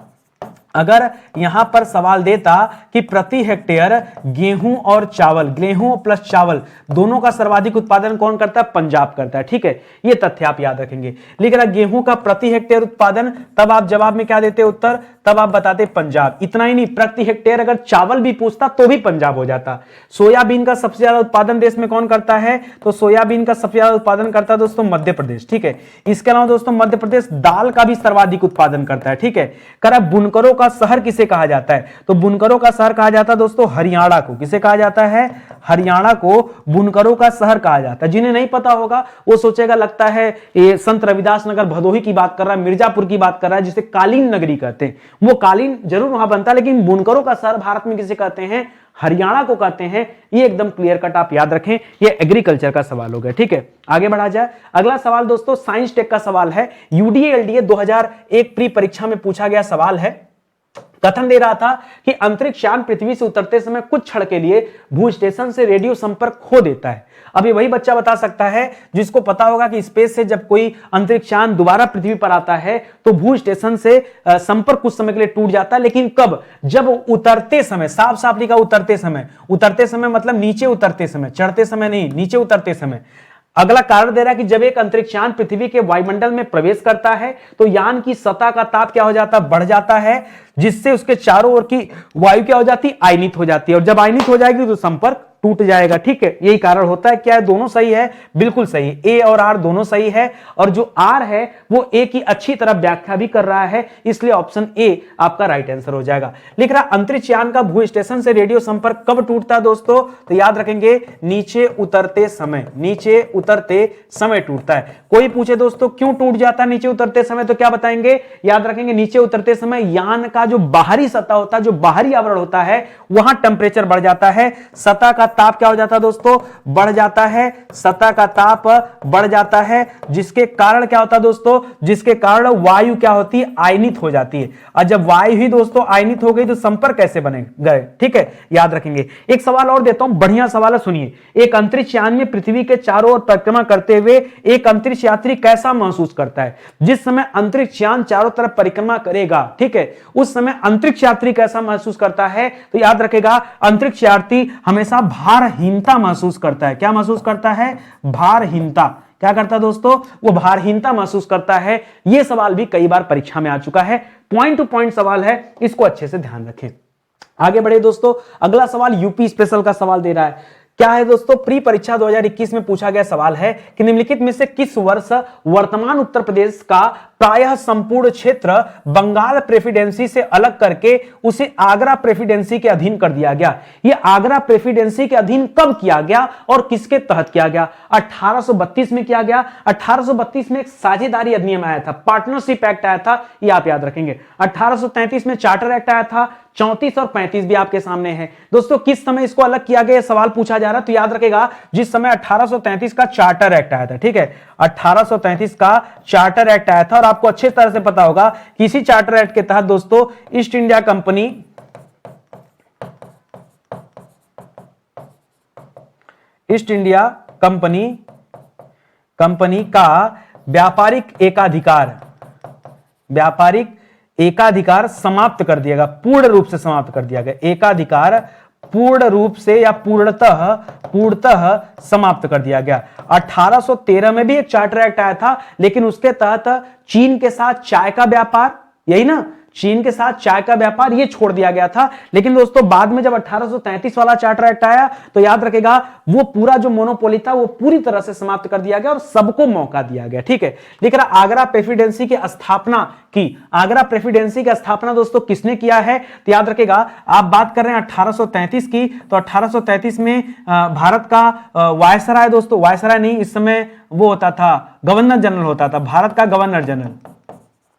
अगर यहां पर सवाल देता कि प्रति हेक्टेयर गेहूं और चावल, गेहूं प्लस चावल दोनों का सर्वाधिक उत्पादन कौन करता है, पंजाब करता है। ठीक है, ये तथ्य आप याद रखेंगे। लेकिन गेहूं का प्रति हेक्टेयर उत्पादन, तब आप जवाब में क्या देते उत्तर, तब आप बताते पंजाब। इतना ही नहीं, प्रति हेक्टेयर अगर चावल भी पूछता तो भी पंजाब हो जाता। सोयाबीन का सबसे ज्यादा उत्पादन देश में कौन करता है, तो सोयाबीन का सबसे ज्यादा उत्पादन करता है दोस्तों मध्य प्रदेश। ठीक है, इसके अलावा दोस्तों मध्य प्रदेश दाल का भी सर्वाधिक उत्पादन करता है। ठीक है, कर बुनकरों का शहर किसे कहा जाता है, तो बुनकरों का शहर कहा जाता है दोस्तों हरियाणा को। किसे कहा जाता है, हरियाणा को बुनकरों का शहर कहा जाता है। जिन्हें नहीं पता होगा वो सोचेगा लगता है ये संत रविदास नगर भदोही की बात कर रहा है, मिर्जापुर की बात कर रहा है, जिसे कालीन नगरी कहते हैं। वो कालीन जरूर वहां बनता है, लेकिन बुनकरों का शहर भारत में किसे कहते हैं, हरियाणा को कहते हैं। ये एकदम क्लियर कट आप याद रखें, ये एग्रीकल्चर का सवाल हो गया। ठीक है, आगे बढ़ा जाए। अगला सवाल दोस्तों साइंस टेक का सवाल है। यूडीए एलडीए 2001 प्री परीक्षा में पूछा गया सवाल है। कथन दे रहा था कि अंतरिक्ष यान पृथ्वी से उतरते समय कुछ क्षण के लिए भू स्टेशन से रेडियो संपर्क खो देता है। अब ये वही बच्चा बता सकता है जिसको पता होगा कि स्पेस से जब कोई अंतरिक्ष यान दोबारा पृथ्वी पर आता है तो भू स्टेशन से संपर्क कुछ समय के लिए टूट जाता है। लेकिन कब, जब उतरते समय, साफ साफ लिखा उतरते समय। उतरते समय मतलब नीचे उतरते समय, चढ़ते समय नहीं, नीचे उतरते समय। अगला कारण दे रहा है कि जब एक अंतरिक्ष यान पृथ्वी के वायुमंडल में प्रवेश करता है तो यान की सतह का ताप क्या हो जाता है, बढ़ जाता है, जिससे उसके चारों ओर की वायु क्या हो जाती है, आयनित हो जाती है। और जब आयनित हो जाएगी तो संपर्क टूट जाएगा। ठीक है, यही कारण होता है। क्या है, दोनों सही है, बिल्कुल सही, ए और आर दोनों सही है। और जो आर है वो ए की अच्छी तरह व्याख्या भी कर रहा है, इसलिए ऑप्शन ए आपका राइट आंसर हो जाएगा। लिख रहा अंतरिक्ष यान का भू स्टेशन से रेडियो संपर्क कब टूटता है दोस्तों, तो याद रखेंगे नीचे उतरते समय, नीचे उतरते समय टूटता है। कोई पूछे दोस्तों क्यों टूट जाता है नीचे उतरते समय, तो क्या बताएंगे, याद रखेंगे नीचे उतरते समय यान का जो बाहरी सतह होता है, जो बाहरी आवरण होता है, वहां टेंपरेचर बढ़ जाता है, सतह का ताप क्या हो जाता है दोस्तों, बढ़ जाता है, सतह का ताप बढ़ जाता है, जिसके कारण क्या होता है दोस्तों, जिसके कारण वायु क्या होती है, आयनित हो जाती है। और जब वायु ही दोस्तों आयनित हो गई तो संपर्क कैसे बने गए। ठीक है, याद रखेंगे। एक सवाल और देता हूं, बढ़िया सवाल है, सुनिए। एक अंतरिक्ष यान में पृथ्वी के चारों ओर परिक्रमा करते हुए एक अंतरिक्ष यात्री कैसा महसूस करता है। जिस समय अंतरिक्ष यान चारों तरफ परिक्रमा करेगा, ठीक है, उस समय अंतरिक्ष यात्री कैसा महसूस करता है, तो याद रखेगा अंतरिक्ष यात्री हमेशा भारहीनता महसूस करता है। क्या महसूस करता है, भारहीनता। क्या करता है दोस्तों, वो भारहीनता महसूस करता है। यह सवाल भी कई बार परीक्षा में आ चुका है, पॉइंट टू पॉइंट सवाल है, इसको अच्छे से ध्यान रखें। आगे बढ़े दोस्तों, अगला सवाल यूपी स्पेशल का सवाल दे रहा है। क्या है दोस्तों, प्री परीक्षा 2021 में पूछा गया सवाल है कि निम्नलिखित में से किस वर्ष वर्तमान उत्तर प्रदेश का प्रायः संपूर्ण क्षेत्र बंगाल प्रेसिडेंसी से अलग करके उसे आगरा प्रेसिडेंसी के अधीन कर दिया गया। यह आगरा प्रेसिडेंसी के अधीन कब किया गया और किसके तहत किया गया, 1832 में किया गया। 1832 में एक साझेदारी अधिनियम आया था, पार्टनरशिप एक्ट आया था, यह आप याद रखेंगे। 1833 में चार्टर एक्ट आया था, 34 और 35 भी आपके सामने है। दोस्तों किस समय इसको अलग किया गया, सवाल पूछा जा रहा है, तो याद रखेगा जिस समय 1833 का चार्टर एक्ट आया था। ठीक है, 1833 का चार्टर एक्ट आया था, और आपको अच्छे तरह से पता होगा कि इसी चार्टर एक्ट के तहत दोस्तों ईस्ट इंडिया कंपनी का व्यापारिक एकाधिकार, व्यापारिक एकाधिकार समाप्त कर दिया गया, पूर्ण रूप से समाप्त कर दिया गया। एकाधिकार पूर्ण रूप से या पूर्णतः समाप्त कर दिया गया। 1813 में भी एक चार्टर एक्ट आया था, लेकिन उसके तहत चीन के साथ चाय का व्यापार, यही ना, चीन के साथ चाय का व्यापार ये छोड़ दिया गया था। लेकिन दोस्तों बाद में जब 1833 वाला चार्टर एक्ट आया तो याद रखेगा वो पूरा जो मोनोपोली था वो पूरी तरह से समाप्त कर दिया गया और सबको मौका दिया गया। ठीक है, लेकिन आगरा प्रेसिडेंसी की स्थापना की, आगरा प्रेसिडेंसी की स्थापना दोस्तों किसने किया है? तो याद रखेगा आप बात कर रहे हैं 1833 की, तो 1833 में भारत का वायसराय, दोस्तों वायसराय नहीं, इस समय वो होता था गवर्नर जनरल होता था, भारत का गवर्नर जनरल,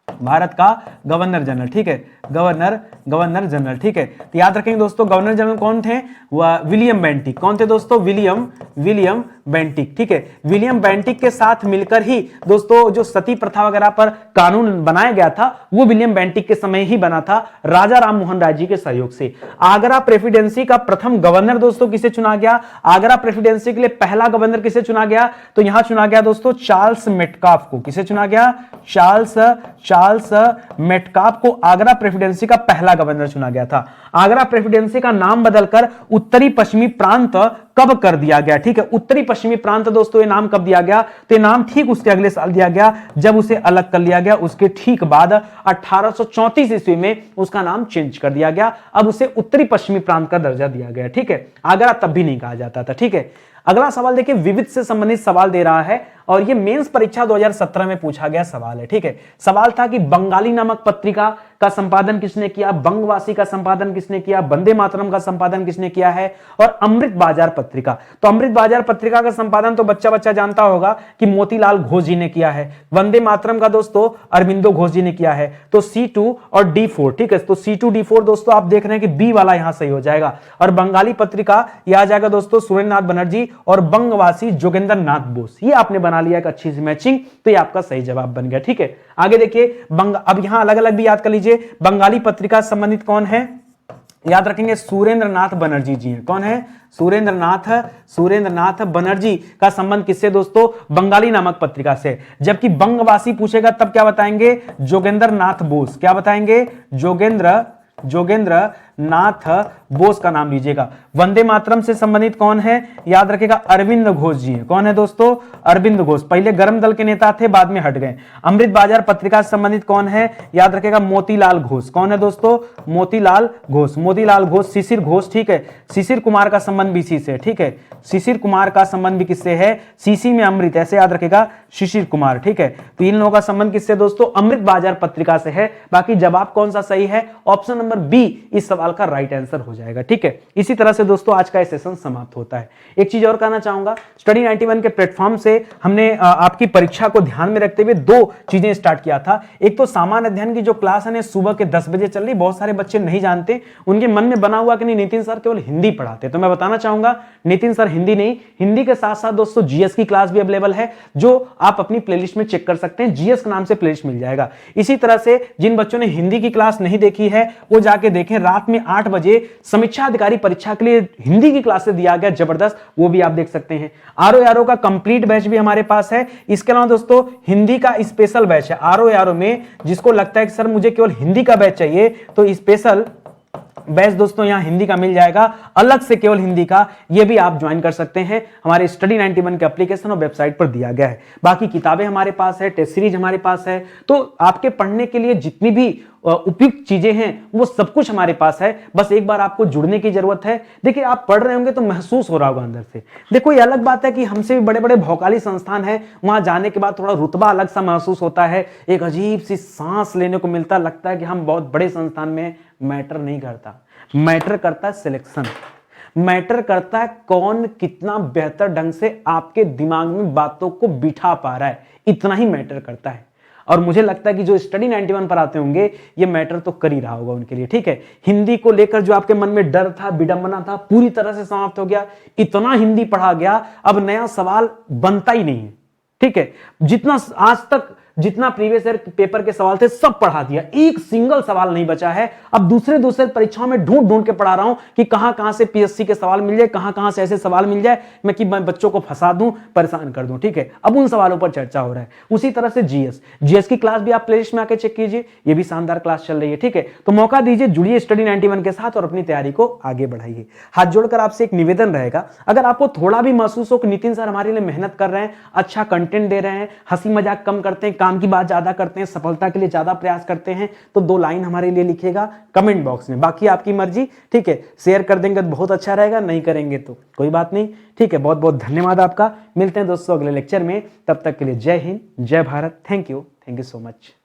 भारत का गवर्नर जनरल। ठीक है, गवर्नर जनरल। ठीक है, तो याद रखेंगे दोस्तों गवर्नर जनरल कौन थे? William Bentinck. कौन थे दोस्तों? William Bentinck. ठीक है, विलियम बेंटिक के साथ मिलकर ही दोस्तों जो सती प्रथा वगैरह पर कानून बनाया गया था वो विलियम बेंटिक के समय ही बना था, राजा राम मोहन राय जी के सहयोग से। आगरा प्रेसिडेंसी का प्रथम गवर्नर दोस्तों किसे चुना गया? आगरा प्रेसिडेंसी के लिए पहला गवर्नर किसे चुना गया? तो यहां चुना गया दोस्तों चार्ल्स मेटकाफ को। किसे चुना गया? चार्ल्स मेटकाफ को आगरा प्रेसिडेंसी का पहला गवर्नर चुना गया था। आगरा प्रेसिडेंसी का नाम बदलकर उत्तरी पश्चिमी प्रांत कब कर दिया गया? ठीक है, उत्तरी पश्चिमी प्रांत दोस्तों ये नाम कब दिया गया? तो ये नाम ठीक उसके अगले साल दिया गया जब उसे अलग कर लिया गया। उसके ठीक बाद 1834 ईस्वी में उसका नाम चेंज कर दिया गया, अब उसे उत्तरी पश्चिमी प्रांत का दर्जा दिया गया। ठीक है, आगरा तब भी नहीं कहा जाता था। ठीक है, अगला सवाल देखिए, विविध से संबंधित सवाल दे रहा है और ये मेंस परीक्षा 2017 में पूछा गया सवाल है। ठीक है, सवाल था कि बंगाली नामक पत्रिका का संपादन किसने किया, बंगवासी का संपादन किसने किया, वंदे मातरम का संपादन किसने किया है, और अमृत बाजार पत्रिका। तो अमृत बाजार पत्रिका का संपादन तो बच्चा बच्चा जानता होगा कि मोतीलाल घोष जी ने किया है। वंदे मातरम का दोस्तों अरविंदो घोष जी ने किया है। तो C2 और D4, ठीक है, तो C2 D4 दोस्तों आप देख रहे हैं कि बी वाला यहां सही हो जाएगा, और बंगाली पत्रिका यह आ जाएगा दोस्तों सुरेंद्र नाथ बनर्जी, और बंगवासी जोगेंद्र नाथ बोस। ये आपने बना लिया एक अच्छी सी मैचिंग, तो ये आपका सही जवाब बन गया। ठीक है, आगे देखिए अब यहां अलग अलग भी याद कर लीजिए, बंगाली पत्रिका से संबंधित कौन है? याद रखेंगे सुरेंद्र नाथ बनर्जी जी हैं। कौन है? सुरेंद्र नाथ बनर्जी का संबंध किससे दोस्तों? बंगाली नामक पत्रिका से। जबकि बंगवासी पूछेगा तब क्या बताएंगे? जोगेंद्र नाथ बोस। क्या बताएंगे? जोगेंद्र नाथ बोस का नाम लीजिएगा। वंदे मातरम से संबंधित कौन है? याद रखेगा अरविंद घोष जी है। कौन है दोस्तों? अरविंद घोष, पहले गर्म दल के नेता थे, बाद में हट गए। अमृत बाजार पत्रिका से संबंधित कौन है? याद रखेगा मोतीलाल घोष। कौन है दोस्तों? मोतीलाल घोष, शिशिर घोष। ठीक है, शिशिर कुमार का संबंध भी इसी से। ठीक है, शिशिर कुमार का संबंध भी किससे है? सीसी में अमृत, ऐसे याद रखेगा शिशिर कुमार। ठीक है, तो इन लोगों का संबंध किससे दोस्तों? अमृत बाजार पत्रिका से है। बाकी जवाब कौन सा सही है? ऑप्शन नंबर बी इस सवाल का राइट आंसर हो जाएगा। ठीक है, इसी तरह से दोस्तों आज का सेशन समाप्त होता है। एक चीज और कहना चाहूंगा, स्टडी 91 के प्लेटफॉर्म से हमने आपकी परीक्षा को ध्यान में रखते हुए दो चीजें स्टार्ट किया था। एक तो सामान्य अध्ययन की जो क्लास है सुबह के 10 बजे चल रही, बहुत सारे बच्चे नहीं जानते, उनके मन में बना हुआ कि नहीं नितिन सर केवल हिंदी पढ़ाते, तो मैं बताना चाहूंगा नितिन सर हिंदी नहीं, हिंदी के साथ साथ दोस्तों जीएस की क्लास भी अवेलेबल है, जो आप अपनी प्लेलिस्ट में चेक कर सकते हैं। जीएस के नाम से प्लेलिस्ट मिल जाएगा। इसी तरह से जिन बच्चों ने हिंदी की क्लास नहीं देखी है वो जाके देखें, रात में 8 बजे समीक्षा अधिकारी परीक्षा के लिए हिंदी की क्लासेस दिया गया जबरदस्त, वो भी आप देख सकते हैं। आरओ का कंप्लीट बैच भी हमारे पास है। इसके अलावा दोस्तों हिंदी का स्पेशल बैच है आरओ में, जिसको लगता है कि सर मुझे केवल हिंदी का बैच चाहिए तो स्पेशल बैच दोस्तों यहां हिंदी का मिल जाएगा, अलग से केवल हिंदी का, ये भी आप ज्वाइन कर सकते हैं। हमारे स्टडी 91 के एप्लीकेशन और वेबसाइट पर दिया गया है। बाकी किताबें हमारे पास है, टेस्ट सीरीज हमारे पास है, तो आपके पढ़ने के लिए जितनी भी उपयुक्त चीजें हैं वो सब कुछ हमारे पास है। बस एक बार आपको जुड़ने की जरूरत है। देखिए आप पढ़ रहे होंगे तो महसूस हो रहा होगा अंदर से। देखो ये अलग बात है कि हमसे भी बड़े बड़े भौकाली संस्थान है, वहां जाने के बाद थोड़ा रुतबा अलग सा महसूस होता है, एक अजीब सी सांस लेने को मिलता, लगता है कि हम बहुत बड़े संस्थान में। मैटर नहीं करता, मैटर करता है सिलेक्शन, मैटर करता है कौन कितना बेहतर ढंग से आपके दिमाग में बातों को बिठा पा रहा है, इतना ही मैटर करता है। और मुझे लगता है कि जो स्टडी 91 पर आते होंगे ये मैटर तो कर ही रहा होगा उनके लिए। ठीक है, हिंदी को लेकर जो आपके मन में डर था, विडंबना था, पूरी तरह से समाप्त हो गया। इतना हिंदी पढ़ा गया, अब नया सवाल बनता ही नहीं है। ठीक है, जितना आज तक जितना प्रीवियस ईयर पेपर के सवाल थे सब पढ़ा दिया, एक सिंगल सवाल नहीं बचा है। अब दूसरे परीक्षाओं में ढूंढ ढूंढ के पढ़ा रहा हूं कि कहां से पीएससी के सवाल मिल जाए, कहां से ऐसे सवाल मिल जाए मैं बच्चों को फंसा दूं, परेशान कर दूं। ठीक है, अब उन सवालों पर चर्चा हो रहा है। उसी तरह से जीएस की क्लास भी आप प्लेलिस्ट में आके चेक कीजिए, ये भी शानदार क्लास चल रही है। ठीक है, तो मौका दीजिए, जुड़िए स्टडी 91 के साथ और अपनी तैयारी को आगे बढ़ाइए। हाथ जोड़कर आपसे एक निवेदन रहेगा, अगर आपको थोड़ा भी महसूस हो कि नितिन सर हमारे लिए मेहनत कर रहे हैं, अच्छा कंटेंट दे रहे हैं, हंसी मजाक कम करते हैं, काम की बात ज्यादा करते हैं, सफलता के लिए ज्यादा प्रयास करते हैं, तो 2 लाइन हमारे लिए लिखिएगा कमेंट बॉक्स में। बाकी आपकी मर्जी। ठीक है, शेयर कर देंगे तो बहुत अच्छा रहेगा, नहीं करेंगे तो कोई बात नहीं। ठीक है, बहुत बहुत धन्यवाद आपका। मिलते हैं दोस्तों अगले लेक्चर में, तब तक के लिए जय हिंद, जय Bharat. Thank you so much.